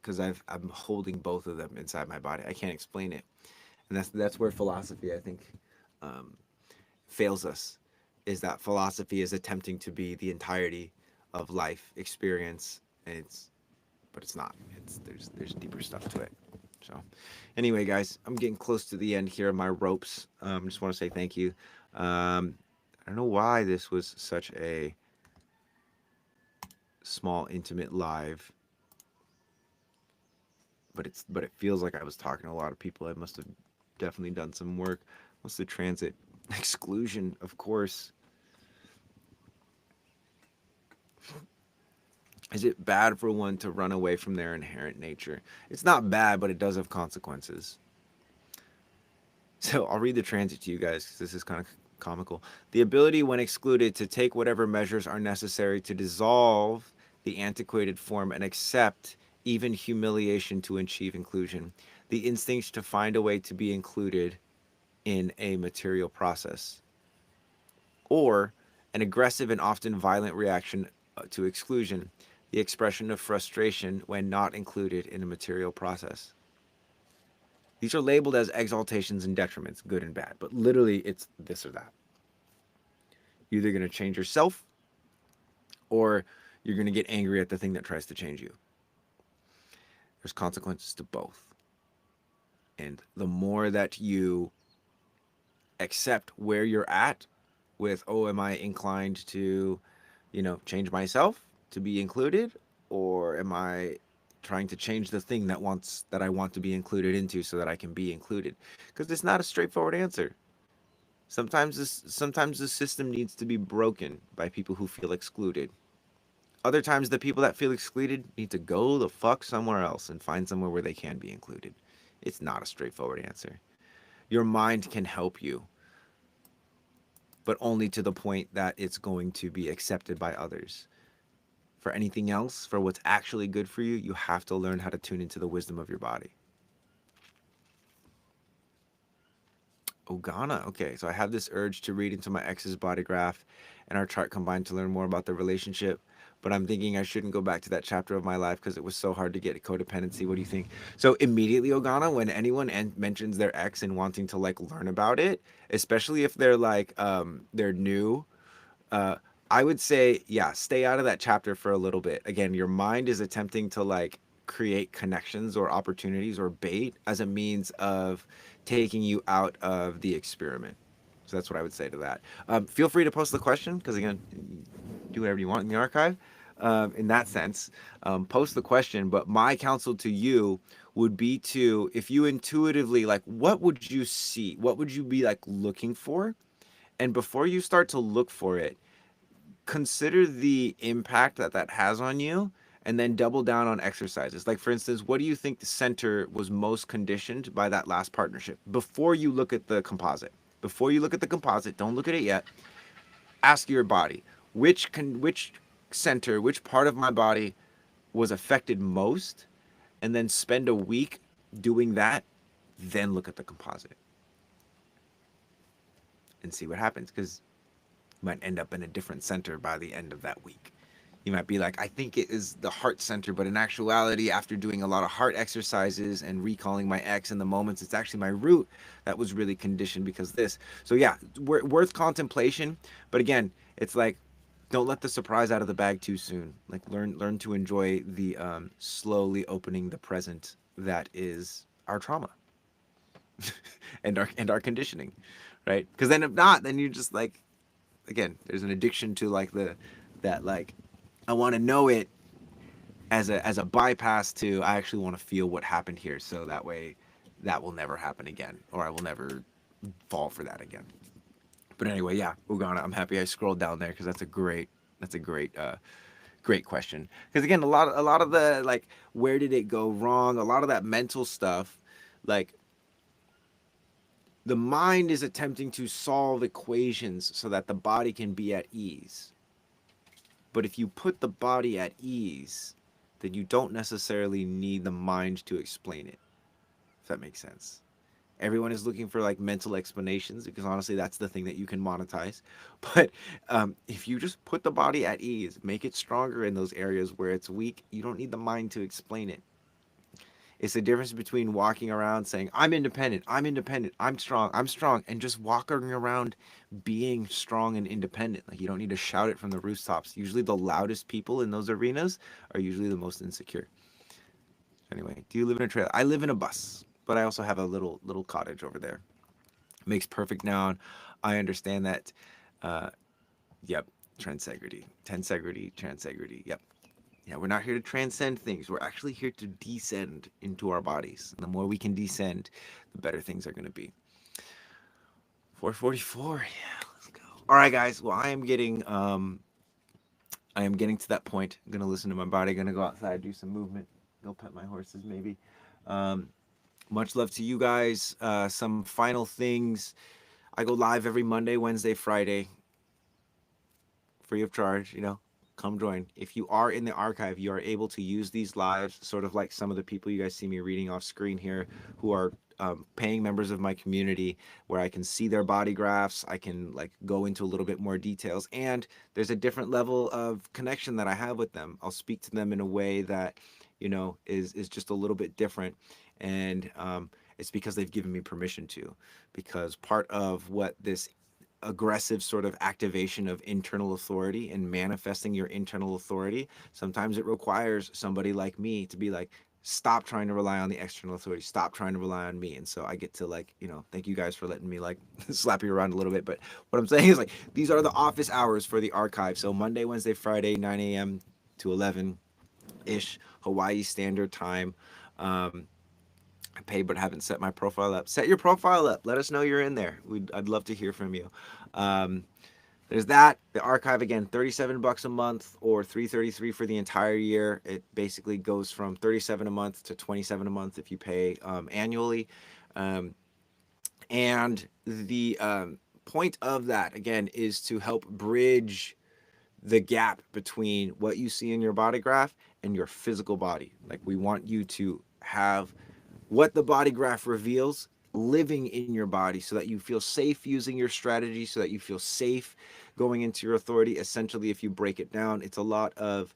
because I'm holding both of them inside my body. I can't explain it. And that's where philosophy, I think, um, fails us, is that philosophy is attempting to be the entirety of life experience, and but it's not. There's deeper stuff to it. So, anyway, guys, I'm getting close to the end here of my ropes. Just want to say thank you. I don't know why this was such a small, intimate live, but it feels like I was talking to a lot of people. I must have definitely done some work. What's the transit? Exclusion, of course. Is it bad for one to run away from their inherent nature? It's not bad, but it does have consequences. So I'll read the transit to you guys because this is kind of comical. The ability, when excluded, to take whatever measures are necessary to dissolve the antiquated form and accept even humiliation to achieve inclusion. The instinct to find a way to be included in a material process. Or an aggressive and often violent reaction to exclusion, the expression of frustration when not included in a material process. These are labeled as exaltations and detriments, good and bad, but literally it's this or that. You're either going to change yourself or you're going to get angry at the thing that tries to change you. There's consequences to both. And the more that you accept where you're at with, oh, am I inclined to, change myself to be included, or am I trying to change the thing that I want to be included into so that I can be included? Because it's not a straightforward answer. Sometimes the system needs to be broken by people who feel excluded. Other times, the people that feel excluded need to go the fuck somewhere else and find somewhere where they can be included. It's not a straightforward answer. Your mind can help you, but only to the point that it's going to be accepted by others. For anything else, for what's actually good for you, you have to learn how to tune into the wisdom of your body. Ogana. Okay, so I have this urge to read into my ex's body graph and our chart combined to learn more about the relationship. But I'm thinking I shouldn't go back to that chapter of my life because it was so hard to get codependency. What do you think? So immediately, Ogana, when anyone mentions their ex and wanting to like learn about it, especially if they're like they're new, uh, I would say, yeah, stay out of that chapter for a little bit. Again, your mind is attempting to like create connections or opportunities or bait as a means of taking you out of the experiment. So that's what I would say to that. Feel free to post the question because, again, do whatever you want in the archive. In that sense, post the question. But my counsel to you would be to, if you intuitively, like, what would you see? What would you be like looking for? And before you start to look for it, consider the impact that that has on you and then double down on exercises. Like, for instance, what do you think the center was most conditioned by that last partnership? Before you look at the composite, don't look at it yet. Ask your body, which center, which part of my body was affected most, and then spend a week doing that, then look at the composite and see what happens, because you might end up in a different center by the end of that week. You might be like, I think it is the heart center, but in actuality, after doing a lot of heart exercises and recalling my ex in the moments, it's actually my root that was really conditioned because this. So yeah, worth contemplation. But again, it's like, don't let the surprise out of the bag too soon. Like, learn to enjoy the slowly opening the present that is our trauma and our conditioning, right? Because then if not, then you're just like, again, there's an addiction to like the that like I want to know it as a bypass to I actually want to feel what happened here, so that way that will never happen again, or I will never fall for that again. But anyway, yeah, Ugana, I'm happy I scrolled down there because that's a great question. Because again, a lot of the like where did it go wrong? A lot of that mental stuff, like the mind is attempting to solve equations so that the body can be at ease. But if you put the body at ease, then you don't necessarily need the mind to explain it, if that makes sense. Everyone is looking for like mental explanations because honestly, that's the thing that you can monetize. But if you just put the body at ease, make it stronger in those areas where it's weak, you don't need the mind to explain it. It's the difference between walking around saying, I'm independent, I'm strong, and just walking around being strong and independent. Like, you don't need to shout it from the rooftops. Usually, the loudest people in those arenas are usually the most insecure. Anyway, do you live in a trailer? I live in a bus, but I also have a little cottage over there. Makes perfect noun. I understand that. Uh, yep, transegrity. Yep. Yeah, we're not here to transcend things. We're actually here to descend into our bodies. And the more we can descend, the better things are going to be. 444. Yeah, let's go. All right, guys. Well, I am getting to that point. I'm going to listen to my body. Going to go outside, do some movement. Go pet my horses, maybe. Um, much love to you guys. Some final things. I go live every Monday, Wednesday, Friday, free of charge. Come join. If you are in the archive, you are able to use these lives, sort of like some of the people you guys see me reading off screen here, who are paying members of my community, where I can see their body graphs. I can like go into a little bit more details, and there's a different level of connection that I have with them. I'll speak to them in a way that is just a little bit different, and it's because they've given me permission to. Because part of what this aggressive sort of activation of internal authority and manifesting your internal authority, sometimes it requires somebody like me to be like, stop trying to rely on the external authority, stop trying to rely on me. And so I get to like, thank you guys for letting me like slap you around a little bit. But what I'm saying is, like, these are the office hours for the archive. So Monday, Wednesday, Friday, 9 a.m. to 11 ish Hawaii Standard Time. I paid but haven't set my profile up. Set your profile up. Let us know you're in there. I'd love to hear from you. Um, there's that. The archive again, $37 a month or $333 for the entire year. It basically goes from 37 a month to 27 a month if you pay annually. Um, and the point of that again is to help bridge the gap between what you see in your body graph and your physical body. Like we want you to have what the body graph reveals living in your body so that you feel safe using your strategy, so that you feel safe going into your authority. Essentially, if you break it down, it's a lot of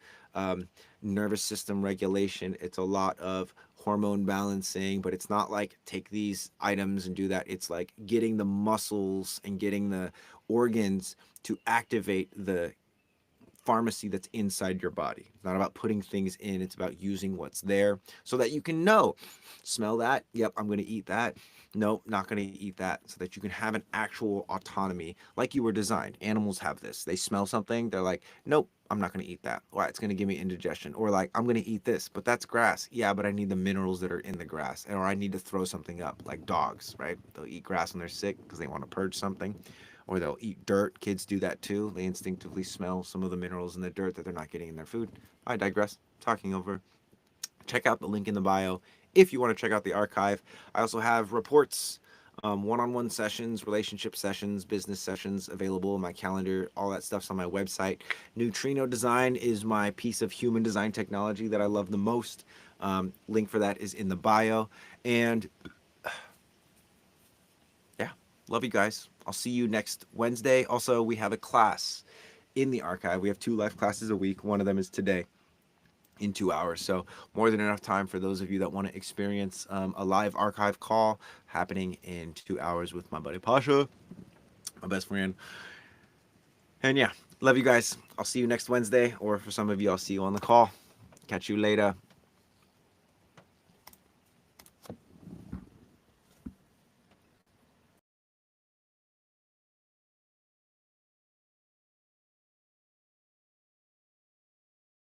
nervous system regulation, it's a lot of hormone balancing, but it's not like take these items and do that. It's like getting the muscles and getting the organs to activate the pharmacy that's inside your body. It's not about putting things in, it's about using what's there so that you can know, smell that, yep, I'm going to eat that. No, not going to eat that, so that you can have an actual autonomy like you were designed. Animals have this. They smell something, they're like, nope, I'm not going to eat that. Why? It's going to give me indigestion. Or like, I'm going to eat this, but that's grass. Yeah, but I need the minerals that are in the grass. Or I need to throw something up, like dogs, right? They'll eat grass when they're sick because they want to purge something, or they'll eat dirt. Kids do that too. They instinctively smell some of the minerals in the dirt that they're not getting in their food. I digress. Talking over. Check out the link in the bio if you want to check out the archive. I also have reports, one-on-one sessions, relationship sessions, business sessions available in my calendar. All that stuff's on my website. Neutrino Design is my piece of human design technology that I love the most. Link for that is in the bio. And yeah, love you guys. I'll see you next Wednesday. Also, we have a class in the archive. We have 2 live classes a week. One of them is today in 2 hours. So more than enough time for those of you that want to experience a live archive call happening in 2 hours with my buddy Pasha, my best friend. And yeah, love you guys. I'll see you next Wednesday, or for some of you, I'll see you on the call. Catch you later.